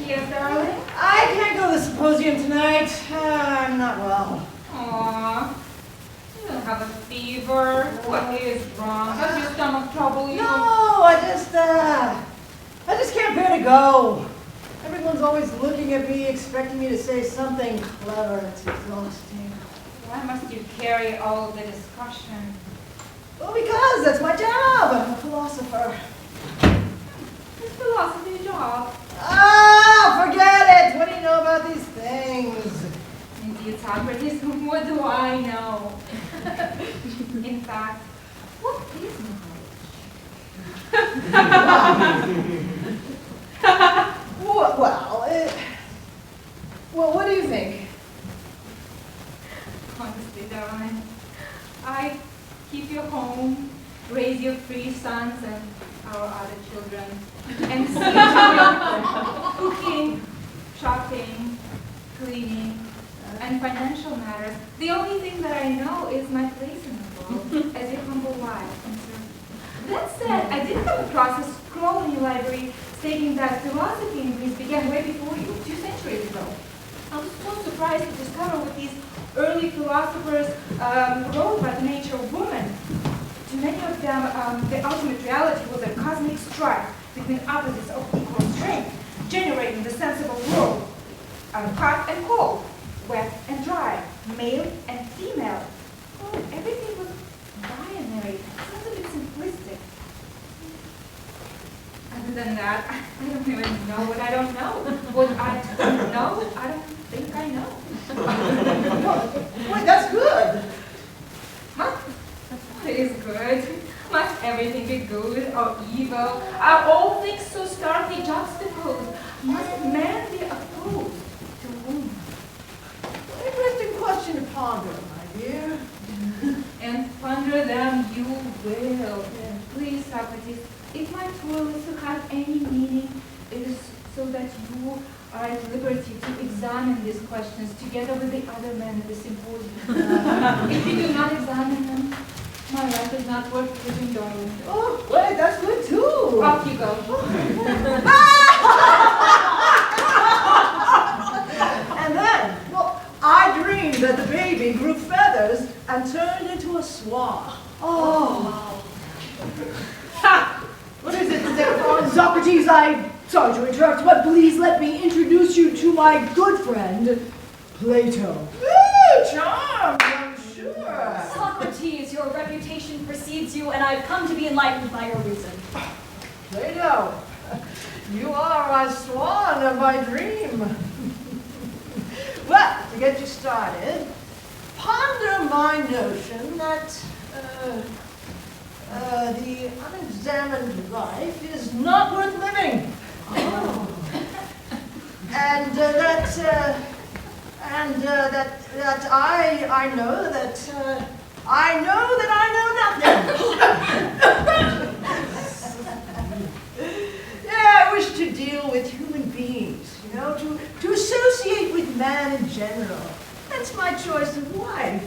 Yes, darling? I can't go to the symposium tonight. I'm not well. Aww. You don't have a fever. What is wrong? Does your stomach trouble you? No, I just can't bear to go. Everyone's always looking at me, expecting me to say something clever. It's exhausting. Why must you carry all the discussion? Well, because that's my job. I'm a philosopher. It's philosophy job. Ah, forget it. What do you know about these things? Indeed, Socrates, what do I know? In fact, what is knowledge? Well, what do you think? Honestly, darling, raise your 3 sons and our other children, and see to cooking, shopping, cleaning, and financial matters. The only thing that I know is my place in the world as your humble wife and servant. That said, I did come across a scroll in your library stating that philosophy in Greece began way before you, 2 centuries ago. I was so surprised to discover what these early philosophers wrote about the nature of woman. To many of them, the ultimate reality was a cosmic strife between opposites of equal strength, generating the sensible world, hot and cold, wet and dry, male and female. Oh, everything was binary, sounds a bit simplistic. Other than that, I don't even know what I don't know. What I don't know, I don't think I know. Wait, that's good. What is good? Must everything be good or evil? Are all things so starkly juxtaposed? Must man be opposed to woman? Interesting question to ponder, my dear. And ponder them you will. Please, Socrates, if my toil is to have any meaning, it is so that you are at liberty to examine these questions together with the other men at the symposium. If you do not examine them, my life is not worth living, darling. Oh, wait, that's good too. Off you go. And then, well, I dreamed that the baby grew feathers and turned into a swan. Oh. Ha! What is it, Xenophon? Socrates, sorry to interrupt, but please let me introduce you to my good friend, Plato. Ooh, charmed, I'm sure. Socrates, your reputation precedes you, and I've come to be enlightened by your reason. Plato, you are my swan of my dream. Well, to get you started, ponder my notion that the unexamined life is not worth living. Oh. And that I know that I know nothing. Yeah, I wish to deal with human beings, you know, to associate with man in general. That's my choice of wife.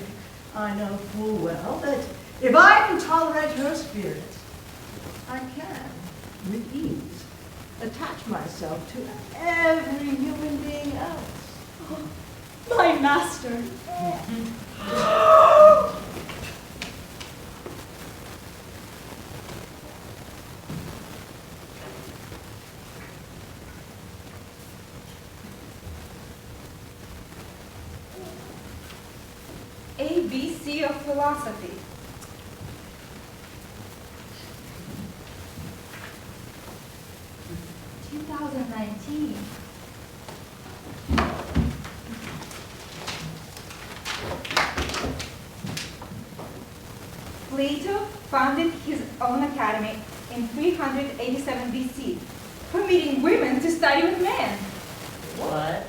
I know full well that if I can tolerate her spirit, I can, with ease, attach myself to every human being else. Oh, my master. ABC of philosophy. (2019). Plato founded his own academy in 387 BC, permitting women to study with men. What?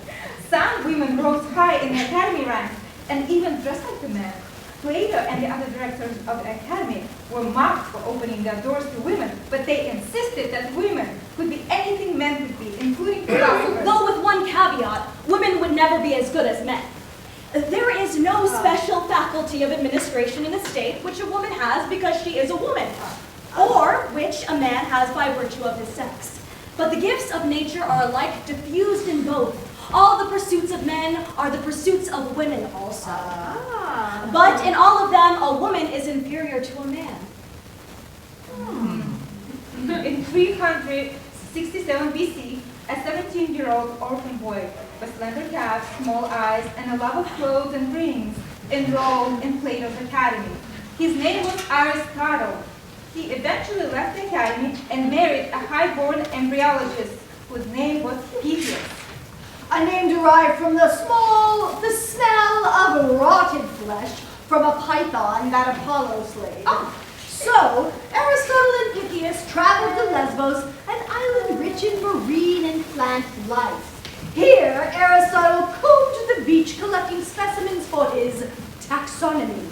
Some women rose high in the academy ranks and even dressed like the men. Plato and the other directors of the academy were mocked for opening their doors to women, but they insisted that women could be anything men could be, including philosophers. Though with one caveat, women would never be as good as men. There is no special faculty of administration in the state which a woman has because she is a woman, or which a man has by virtue of his sex. But the gifts of nature are alike diffused in both. All the pursuits of men are the pursuits of women also. But in all of them, a woman is inferior to a man. In 367 BC, a 17-year-old orphan boy with slender calves, small eyes, and a love of clothes and rings enrolled in Plato's academy. His name was Aristotle. He eventually left the academy and married a high-born embryologist whose name was Pythias. A name derived from the smell of rotted flesh from a python that Apollo slayed. So, Aristotle and Pythias traveled to Lesbos, an island rich in marine and plant life. Here, Aristotle combed the beach collecting specimens for his taxonomy.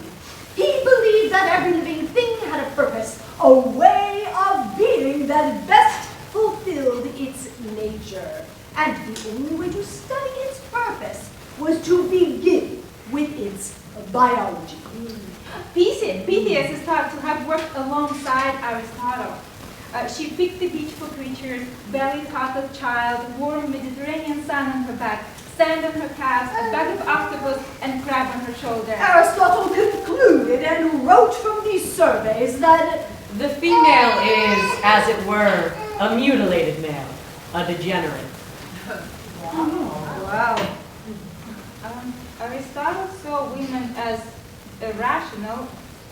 He believed that every living thing had a purpose, a way of being that best fulfilled its nature. And the only way to study its purpose was to begin with its biology. Pythias is thought to have worked alongside Aristotle. She picked the beautiful creatures, belly-totted child, warm Mediterranean sun on her back, sand on her calves, a bag of octopus, and crab on her shoulder. Aristotle concluded and wrote from these surveys that the female is, as it were, a mutilated male, a degenerate. Wow. Aristotle saw women as irrational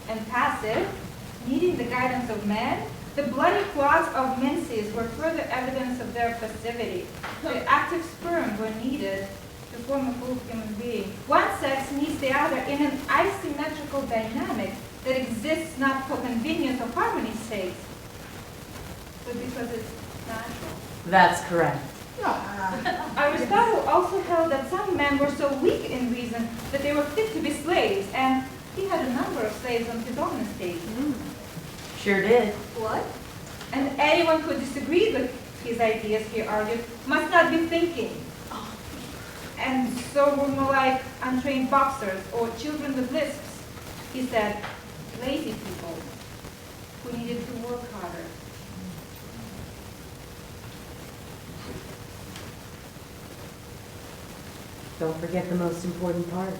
and passive, needing the guidance of men. The bloody clots of menses were further evidence of their passivity. The active sperm were needed to form a full human being. One sex needs the other in an asymmetrical dynamic that exists not for convenience or harmony's sake, but because it's natural. That's correct. Aristotle also held that some men were so weak in reason that they were fit to be slaves, and he had a number of slaves on his own estate. Sure did. What? And anyone who disagreed with his ideas, he argued, must not be thinking. And so were more like untrained boxers or children with lisps. He said, lazy people who needed to work harder. Don't forget the most important part.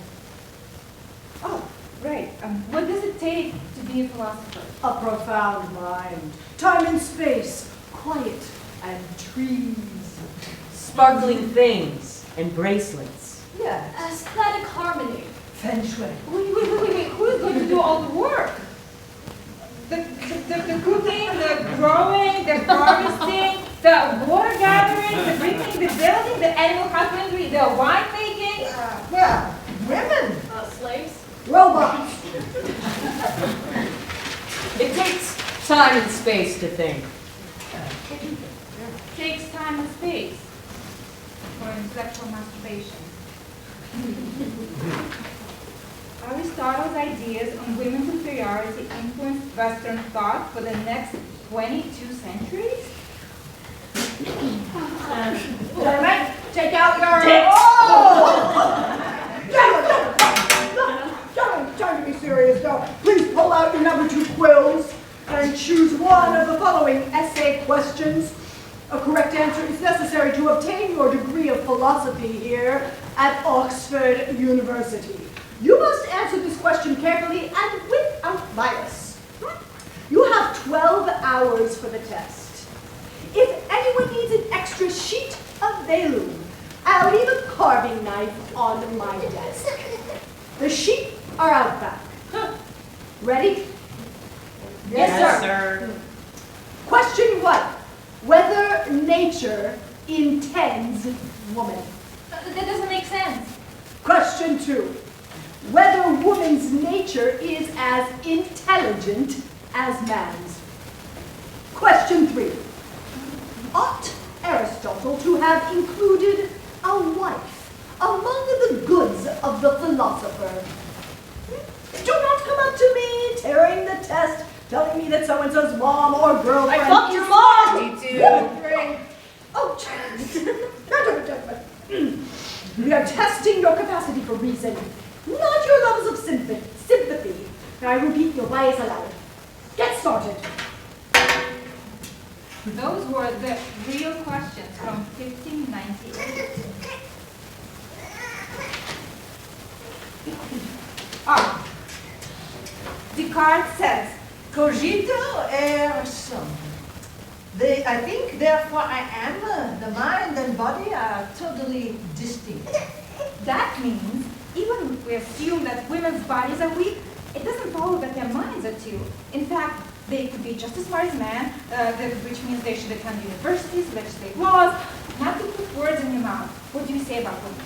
Oh, right. What does it take to be a philosopher? A profound mind, time and space, quiet and trees. Sparkling things and bracelets. Yes. Aesthetic harmony. Feng shui. Wait. Who is going to do all the work? The cooking, the growing, the harvesting, the water gathering, the drinking, the building, the animal husbandry, the wine making. Well, women. Slaves. Robots. It takes time and space to think. Takes time and space for intellectual masturbation. Aristotle's ideas on women's inferiority influenced Western thought for the next 22 centuries? Gentlemen, take out your... Dicks. Gentlemen, trying to be serious though. Please pull out your number 2 quills and choose one of the following essay questions. A correct answer is necessary to obtain your degree of philosophy here at Oxford University. You must answer this question carefully and without bias. You have 12 hours for the test. If anyone needs an extra sheet of vellum, I'll leave a carving knife on my desk. The sheep are out back. Ready? Yes, sir. Question 1. Whether nature intends woman. That doesn't make sense. Question 2. Whether woman's nature is as intelligent as man's. Question 3. Ought Aristotle to have included a wife among the goods of the philosopher? Do not come up to me, tearing the test, telling me that so-and-so's mom or girlfriend... I fucked your mom! Me too. Oh, gentlemen. We are testing your capacity for reason, not your levels of sympathy. Now I repeat your bias aloud. Get started. Those were the real questions from 1598. Descartes says, Cogito ergo sum. I think, therefore I am. The mind and body are totally distinct. that means even if we assume that women's bodies are weak, it doesn't follow that their minds are too. In fact, they could be just as smart as men, which means they should attend universities, legislate laws, not to put words in your mouth. What do you say about women?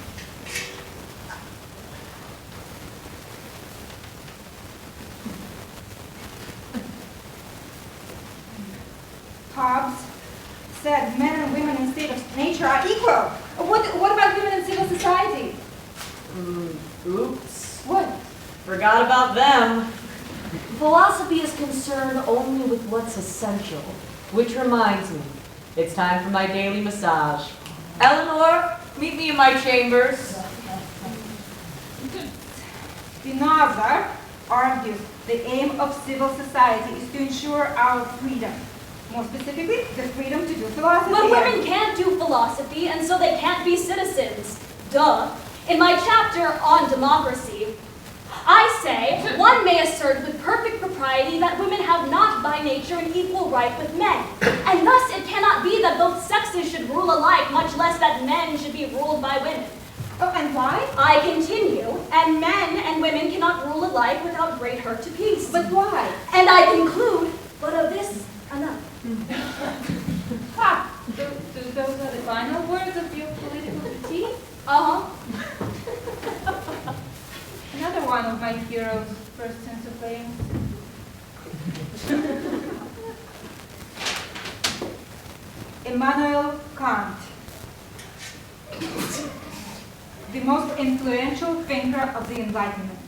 Hobbes said men and women in state of nature are equal. What about women in civil society? Oops. What? Forgot about them. Philosophy is concerned only with what's essential, which reminds me, it's time for my daily massage. Eleanor, meet me in my chambers. Spinoza argues the aim of civil society is to ensure our freedom. More specifically, the freedom to do philosophy. But women can't do philosophy, and so they can't be citizens. Duh. In my chapter on democracy, I say one may assert with perfect propriety that women have not by nature an equal right with men, and thus it cannot be that both sexes should rule alike, much less that men should be ruled by women. Oh, and why? I continue, and men and women cannot rule alike without great hurt to peace. But why? And I conclude, but of this enough. Ha! Those are the final words of your political critique? Uh-huh. Another one of my heroes' first sense of claims. Immanuel Kant, the most influential thinker of the Enlightenment.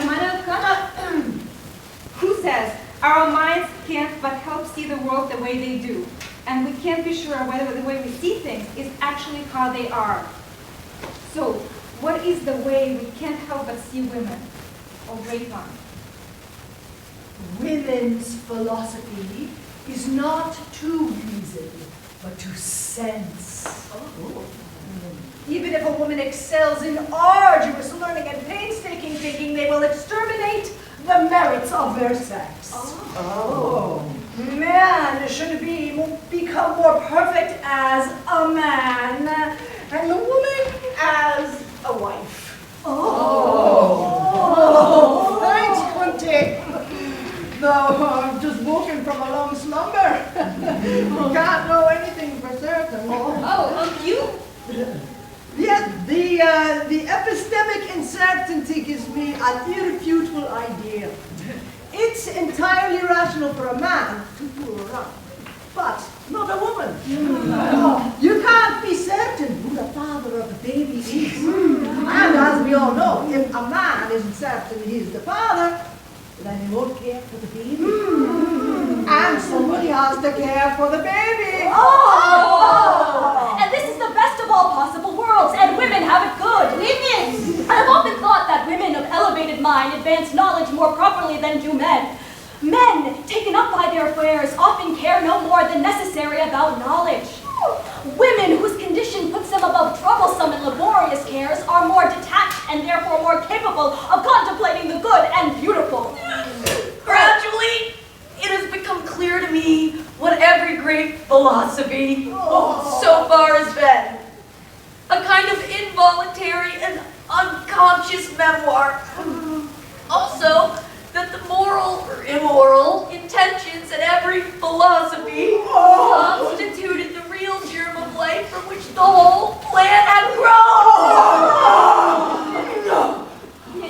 Immanuel Kant, who says, our minds can't but help see the world the way they do, and we can't be sure whether the way we see things is actually how they are. So, what is the way we can't help but see women, or rape on? Women's philosophy is not to reason, but to sense. Even if a woman excels in arduous learning and painstaking thinking, they will exterminate the merits of their sex. Man should become more perfect as a man, and the woman as a wife. Thanks, Kunti. Though I'm just woken from a long slumber. Can't know anything for certain. You? Yes, the epistemic uncertainty gives me an irrefutable idea. It's entirely rational for a man to fool around, but not a woman. You can't be certain who the father of the baby is. And as we all know, if a man isn't certain he's the father, then he won't care for the baby. And somebody has to care for the baby. And this is the best of all possible worlds, and women have it good. Women! I've often thought that women of elevated mind advance knowledge more properly than do men. Men, taken up by their affairs, often care no more than necessary about knowledge. Women, whose condition puts them above troublesome and laborious cares, are more detached and therefore more capable of contemplating the good and beautiful. Gradually, it has become clear to me what every great philosophy so far has been. A kind of involuntary and unconscious memoir. Also, that the moral or immoral intentions in every philosophy constituted the real germ of life from which the whole plant had grown.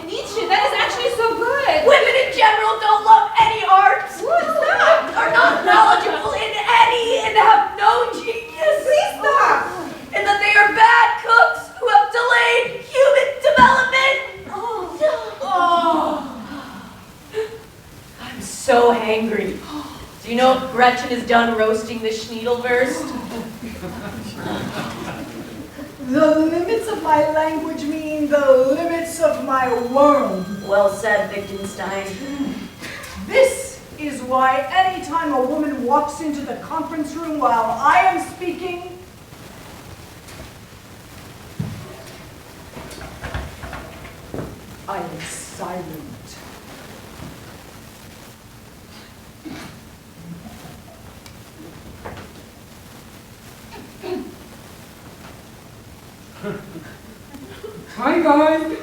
Nietzsche, that is actually so good. Women in general don't love any art. What's that? Are not knowledgeable in any and have no genius. Please stop. And that they are bad cooks who have delayed human development. I'm so hangry. Do you know if Gretchen is done roasting the Schniedelwurst? The limits of my language mean the limits of my world. Well said, Wittgenstein. This is why anytime a woman walks into the conference room while I am speaking, I am silent. Hi guys,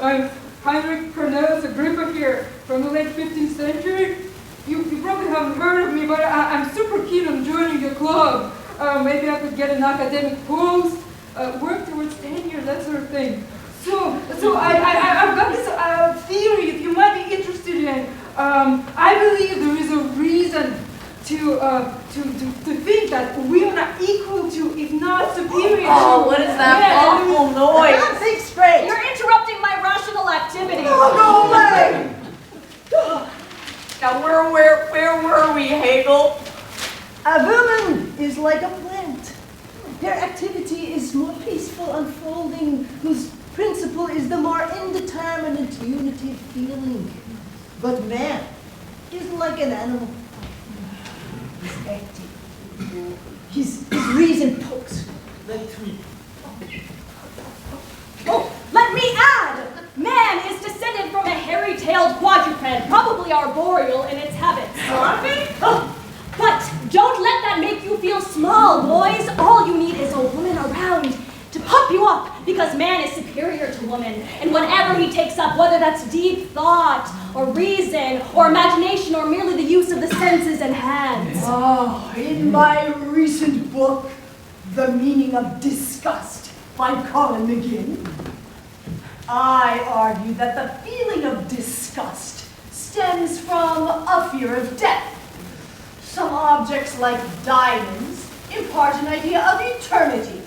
I'm Heinrich Cornelis Agrippa here from the late 15th century. You probably haven't heard of me, but I'm super keen on joining your club. Maybe I could get an academic post, work towards tenure, that sort of thing. So I've got this theory that you might be interested in. I believe there is a reason to think that women are equal to, if not superior to. Oh, what is that men. awful noise? I think straight. You're interrupting my rational activity. Oh, go away. Now, where were we, Hegel? A woman is like a plant. Her activity is more peaceful unfolding, whose principle is the more indeterminate unity of feeling. But man is like an animal. He's active. His reason pokes like tree. Oh, let me add! Man is descended from a hairy-tailed quadruped, probably arboreal in its habits. Oh, but don't let that make you feel small, boys. All you need is a woman around to pump you up, because man is superior to woman. And whatever he takes up, whether that's deep thought, or reason, or imagination, or merely the use of the senses and hands. Oh, in my recent book, The Meaning of Disgust by Colin McGinn, I argue that the feeling of disgust stems from a fear of death. Some objects like diamonds impart an idea of eternity.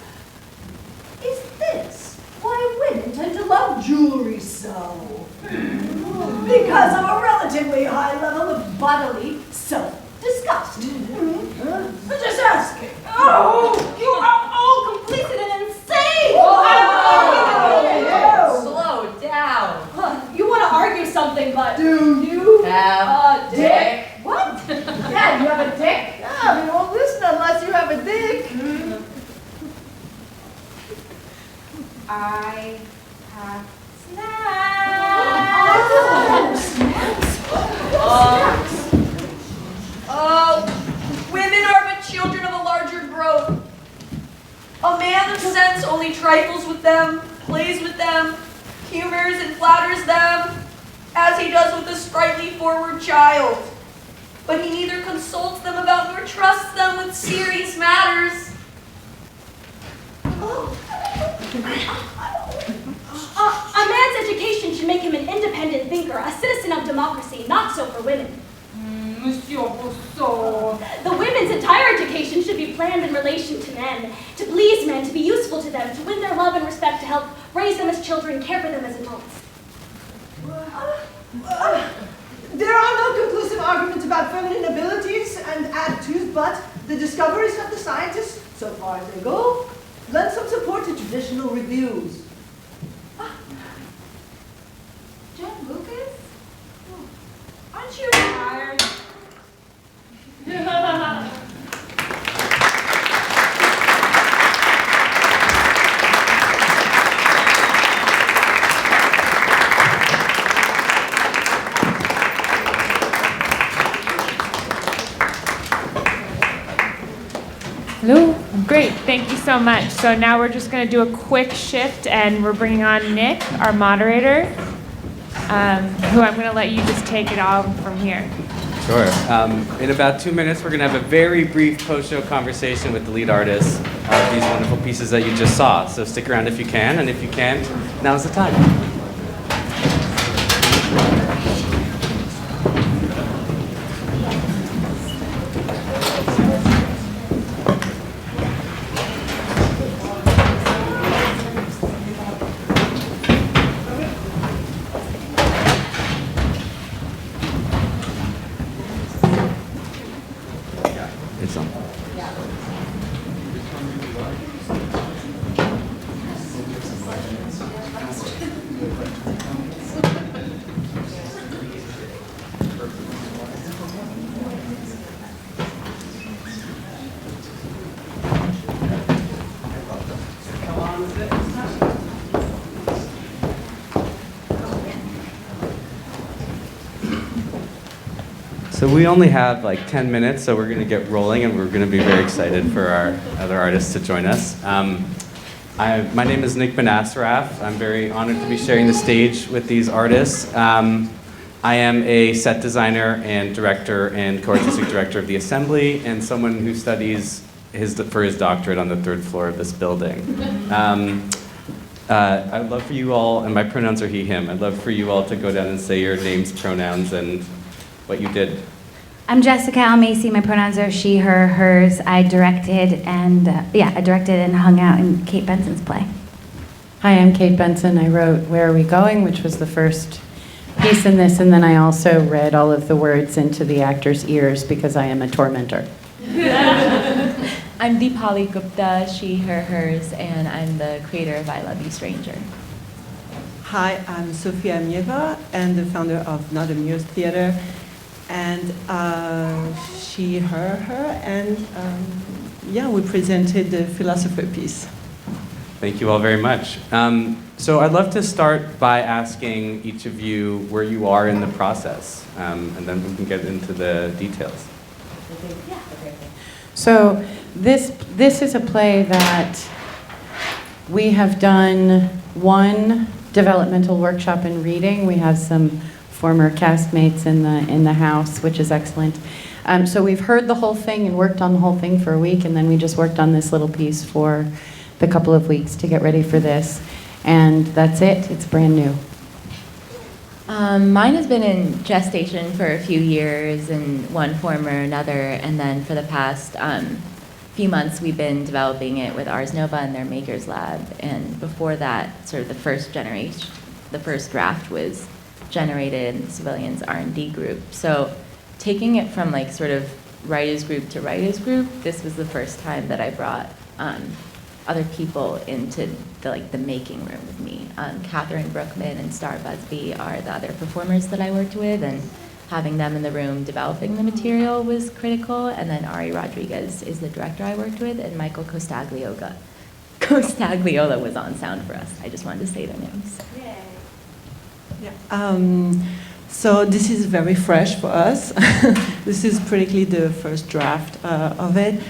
Is this why women tend to love jewelry so? Because of a relatively high level of bodily self-disgust. Just asking. Oh, you are all complicit and insane! Slow down. You want to argue something, but... Do you have a dick? What? Yeah, you have a dick? Yeah, we won't listen unless you have a dick. I have Women are but children of a larger growth. A man of sense only trifles with them, plays with them, humors and flatters them, as he does with a sprightly forward child. But he neither consults them about nor trusts them with serious matters. A man's education should make him an independent thinker, a citizen of democracy, not so for women. Monsieur Rousseau. The women's entire education should be planned in relation to men, to please men, to be useful to them, to win their love and respect, to help raise them as children, care for them as adults. There are no conclusive arguments about feminine abilities and attitudes, but the discoveries of the scientists, so far as they go, lend some support to traditional reviews. John Lucas? Aren't you tired? Hello. Great. Thank you so much. So now we're just going to do a quick shift, and we're bringing on Nick, our moderator, who I'm going to let you just take it all from here. Sure. In about 2 minutes, we're going to have a very brief post-show conversation with the lead artists of these wonderful pieces that you just saw. So stick around if you can, and if you can't, now's the time. It's on. So we only have like 10 minutes, so we're going to get rolling, and we're going to be very excited for our other artists to join us. My name is Nick Benasraf. I'm very honored to be sharing the stage with these artists. I am a set designer and director and co-artistic director of the Assembly, and someone who studies for his doctorate on the 3rd floor of this building. I'd love for you all, and my pronouns are he, him, I'd love for you all to go down and say your names, pronouns, and what you did. I'm Jessica Almasy. My pronouns are she, her, hers. I directed and hung out in Kate Benson's play. Hi, I'm Kate Benson. I wrote Where Are We Going, which was the first piece in this, and then I also read all of the words into the actors' ears because I am a tormentor. I'm Deepali Gupta, she, her, hers, and I'm the creator of I Love You, Stranger. Hi, I'm Sofia Mieva and the founder of NotAmuse Theater, and she, her, and we presented the philosopher piece. Thank you all very much. So I'd love to start by asking each of you where you are in the process, and then we can get into the details. So this is a play that we have done one developmental workshop in reading. We have some former castmates in the house, which is excellent. So we've heard the whole thing and worked on the whole thing for a week, and then we just worked on this little piece for the couple of weeks to get ready for this. And that's it. It's brand new. Mine has been in gestation for a few years in one form or another, and then for the past few months we've been developing it with Ars Nova and their Makers Lab. And before that, sort of the first draft was generated in the Civilians R&D group. So taking it from like sort of writers group to writers group, this was the first time that I brought other people into the making room with me. Catherine Brookman and Star Busby are the other performers that I worked with, and having them in the room developing the material was critical. And then Ari Rodriguez is the director I worked with, and Michael Costagliola was on sound for us. I just wanted to say their names. So this is very fresh for us. This is practically the first draft of it.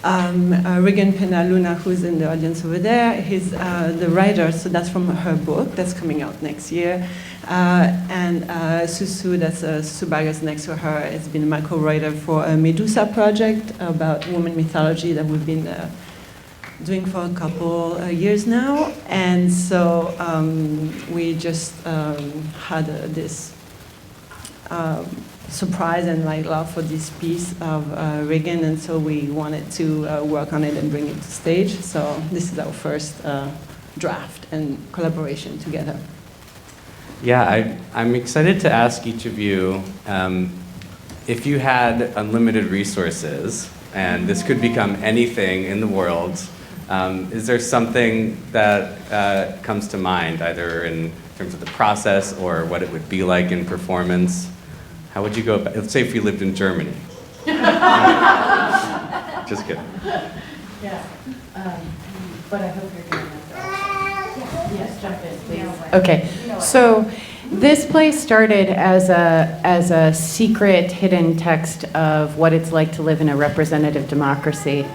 Regan Penaluna, who's in the audience over there, he's the writer, so that's from her book that's coming out next year. And Susu, that's Susu Vargas next to her, has been my co-writer for a Medusa project about woman mythology that we've been doing for a couple years now. And so we just had this surprise and love for this piece of Regan, and so we wanted to work on it and bring it to stage. So this is our first draft and collaboration together. Yeah, I'm excited to ask each of you, if you had unlimited resources, and this could become anything in the world, is there something that comes to mind, either in terms of the process or what it would be like in performance? How would you go about, let's say if you lived in Germany. Just kidding. Yeah, but I hope you're doing that. Yes, jump in, please. Okay, so this play started as a secret hidden text of what it's like to live in a representative democracy.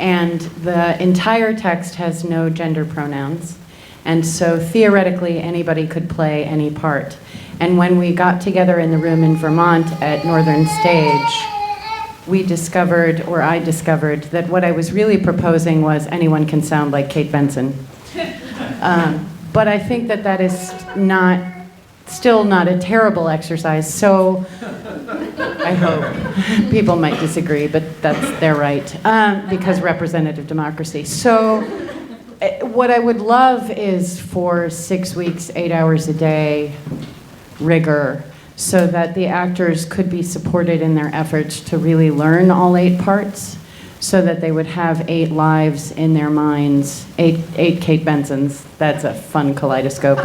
And the entire text has no gender pronouns. And so theoretically, anybody could play any part. And when we got together in the room in Vermont at Northern Stage, I discovered that what I was really proposing was anyone can sound like Kate Benson. But I think that is still not a terrible exercise, so I hope people might disagree, but that's their right, because representative democracy. So what I would love is for 6 weeks, 8 hours a day, rigor, so that the actors could be supported in their efforts to really learn all 8 parts, so that they would have 8 lives in their minds, 8 Kate Bensons, that's a fun kaleidoscope,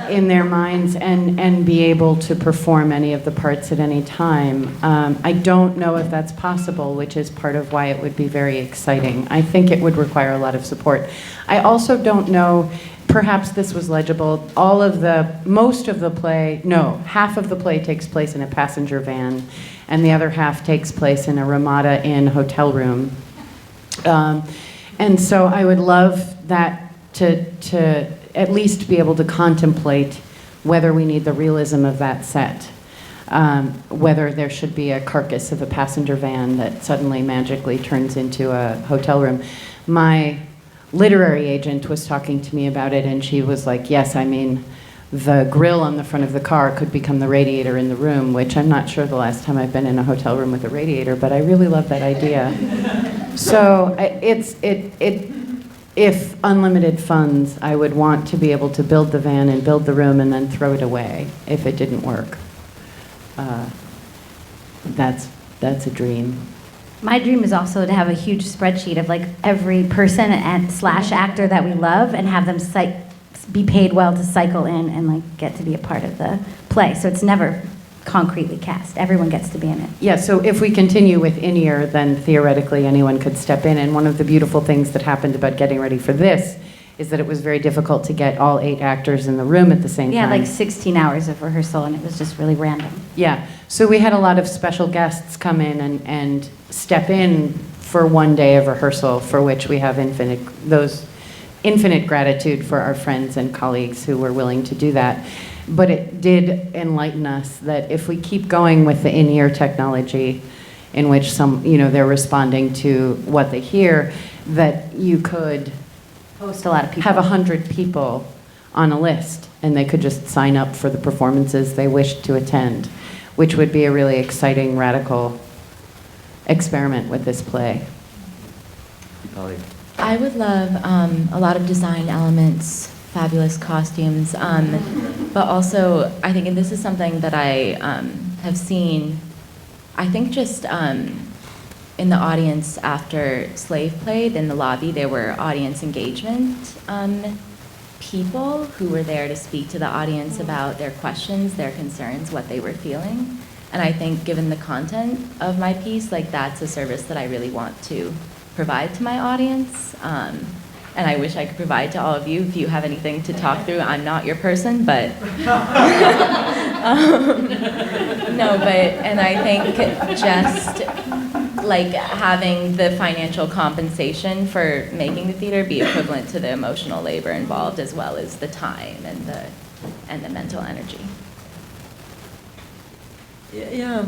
in their minds, and be able to perform any of the parts at any time. I don't know if that's possible, which is part of why it would be very exciting. I think it would require a lot of support. I also don't know, perhaps this was legible, most of the play, no, half of the play takes place in a passenger van, and the other half takes place in a Ramada Inn hotel room. And so I would love that to at least be able to contemplate whether we need the realism of that set, whether there should be a carcass of a passenger van that suddenly magically turns into a hotel room. My literary agent was talking to me about it, and she was like, yes, I mean, the grill on the front of the car could become the radiator in the room, which I'm not sure the last time I've been in a hotel room with a radiator, but I really love that idea. So if unlimited funds, I would want to be able to build the van and build the room and then throw it away if it didn't work. That's a dream. My dream is also to have a huge spreadsheet of like every person and / actor that we love and have them be paid well to cycle in and like get to be a part of the play. So it's never concretely cast. Everyone gets to be in it. Yeah, so if we continue with in-ear, then theoretically anyone could step in. And one of the beautiful things that happened about getting ready for this is that it was very difficult to get all 8 actors in the room at the same time. Yeah, like 16 hours of rehearsal, and it was just really random. Yeah, so we had a lot of special guests come in and step in for one day of rehearsal, for which we have infinite gratitude for our friends and colleagues who were willing to do that. But it did enlighten us that if we keep going with the in-ear technology, in which they're responding to what they hear, that you could host a lot of people. Have 100 people on a list, and they could just sign up for the performances they wished to attend, which would be a really exciting, radical experiment with this play. Deepali. I would love a lot of design elements, fabulous costumes, but also I think, and this is something that I have seen, I think just in the audience after Slave played in the lobby, there were audience engagement people who were there to speak to the audience about their questions, their concerns, what they were feeling. And I think given the content of my piece, like that's a service that I really want to provide to my audience. And I wish I could provide to all of you if you have anything to talk through. I'm not your person, but and I think just like having the financial compensation for making the theater be equivalent to the emotional labor involved, as well as the time and the mental energy. Yeah,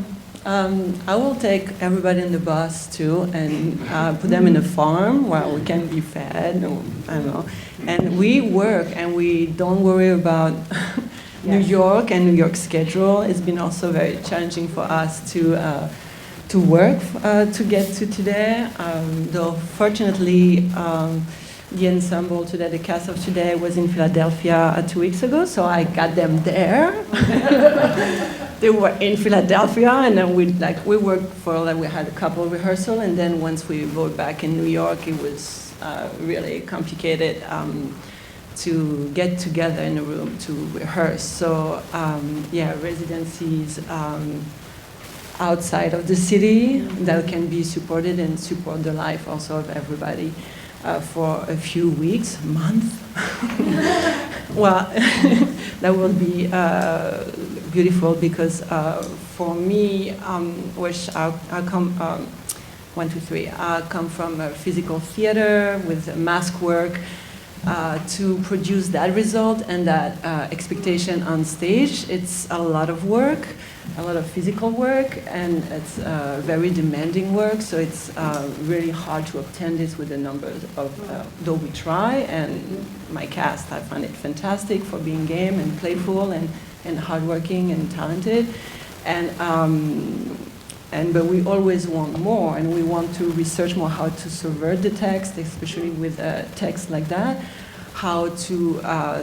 I will take everybody in the bus too and put them in a farm where we can be fed, or, I don't know. And we work and we don't worry about New York and New York schedule. It's been also very challenging for us to work to get to today. Though fortunately, the ensemble today, the cast of today was in Philadelphia 2 weeks ago, so I got them there. They were in Philadelphia, and then we worked for, we had a couple of rehearsals, and then once we were back in New York, it was really complicated to get together in a room to rehearse. So residencies outside of the city that can be supported and support the life also of everybody for a few weeks, month. Well, that will be beautiful because for me, which I come, 1, 2, 3, I come from a physical theater with mask work. To produce that result and that expectation on stage, it's a lot of work, a lot of physical work, and it's very demanding work, so it's really hard to obtain this with the numbers of, though we try, and my cast, I find it fantastic for being game and playful and hardworking and talented, but we always want more, and we want to research more how to subvert the text, especially with text like that, how to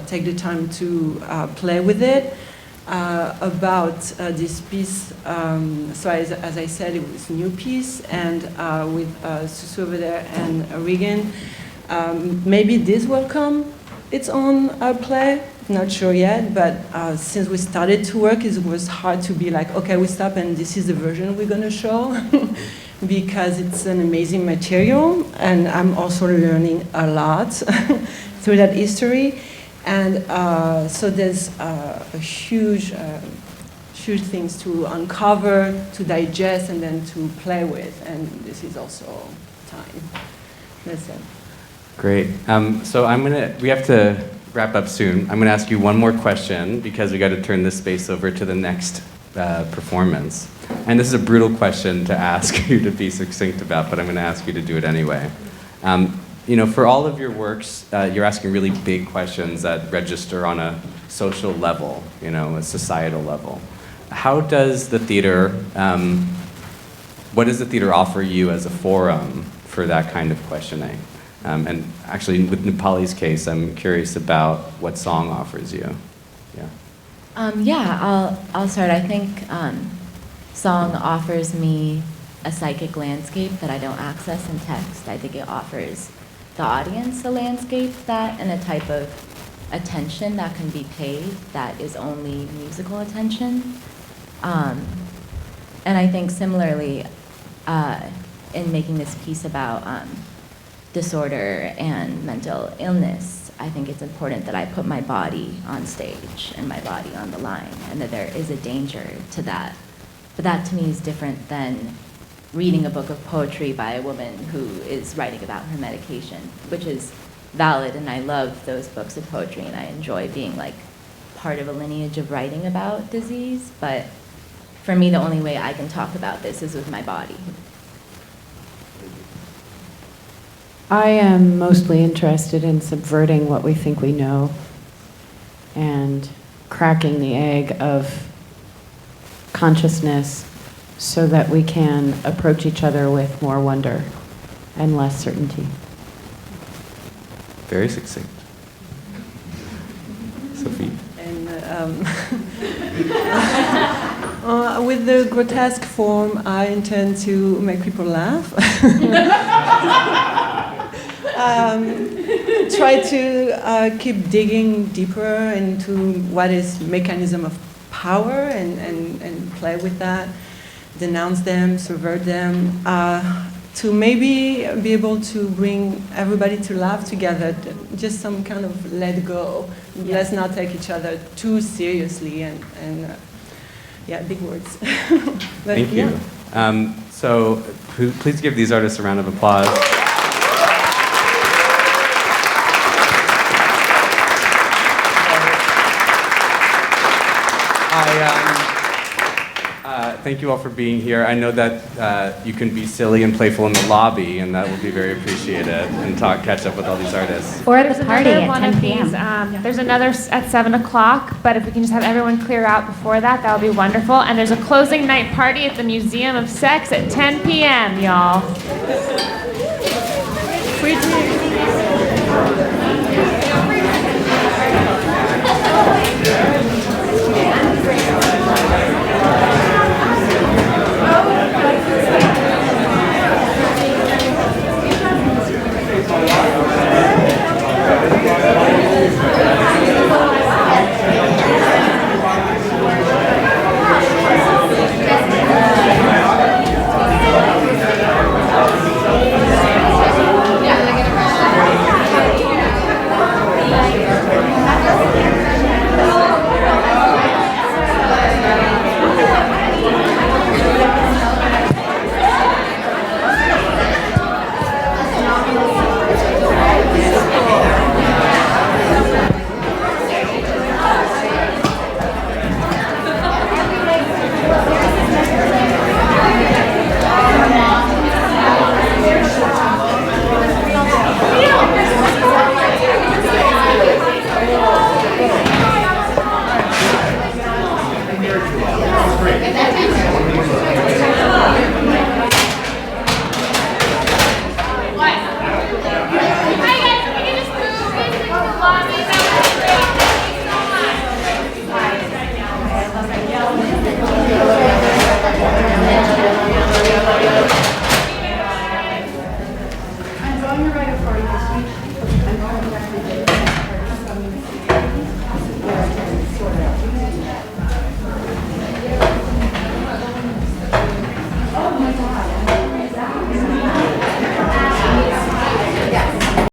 take the time to play with it. About this piece, so as I said, it was a new piece, and with Susu over there and Regan, maybe this will come its own play. Not sure yet, but since we started to work, it was hard to be like, okay, we stop and this is the version we're going to show, because it's an amazing material, and I'm also learning a lot through that history. And so there's a huge things to uncover, to digest, and then to play with, and this is also time. That's it. Great. So we have to wrap up soon. I'm going to ask you one more question because we got to turn this space over to the next performance. And this is a brutal question to ask you to be succinct about, but I'm going to ask you to do it anyway. for all of your works, you're asking really big questions that register on a social level, a societal level. How does the theater, what does the theater offer you as a forum for that kind of questioning? And actually, with Deepali's case, I'm curious about what song offers you. I'll start. I think song offers me a psychic landscape that I don't access in text. I think it offers the audience a landscape and a type of attention that can be paid that is only musical attention. And I think similarly, in making this piece about disorder and mental illness, I think it's important that I put my body on stage and my body on the line, and that there is a danger to that. But that to me is different than reading a book of poetry by a woman who is writing about her medication, which is valid, and I love those books of poetry, and I enjoy being like part of a lineage of writing about disease. But for me, the only way I can talk about this is with my body. I am mostly interested in subverting what we think we know and cracking the egg of consciousness so that we can approach each other with more wonder and less certainty. Very succinct. Sophie? And with the grotesque form, I intend to make people laugh. Try to keep digging deeper into what is mechanism of power and play with that, denounce them, subvert them, to maybe be able to bring everybody to laugh together, just some kind of let go. Yeah. Let's not take each other too seriously and big words. But, Thank you. So please give these artists a round of applause. Thank you all for being here. I know that you can be silly and playful in the lobby, and that will be very appreciated, and catch up with all these artists. Or at the party at 10 p.m. There's another at 7 o'clock, but if we can just have everyone clear out before that, that would be wonderful. And there's a closing night party at the Museum of Sex at 10 p.m., y'all. Free I'm going to write a 40 this week.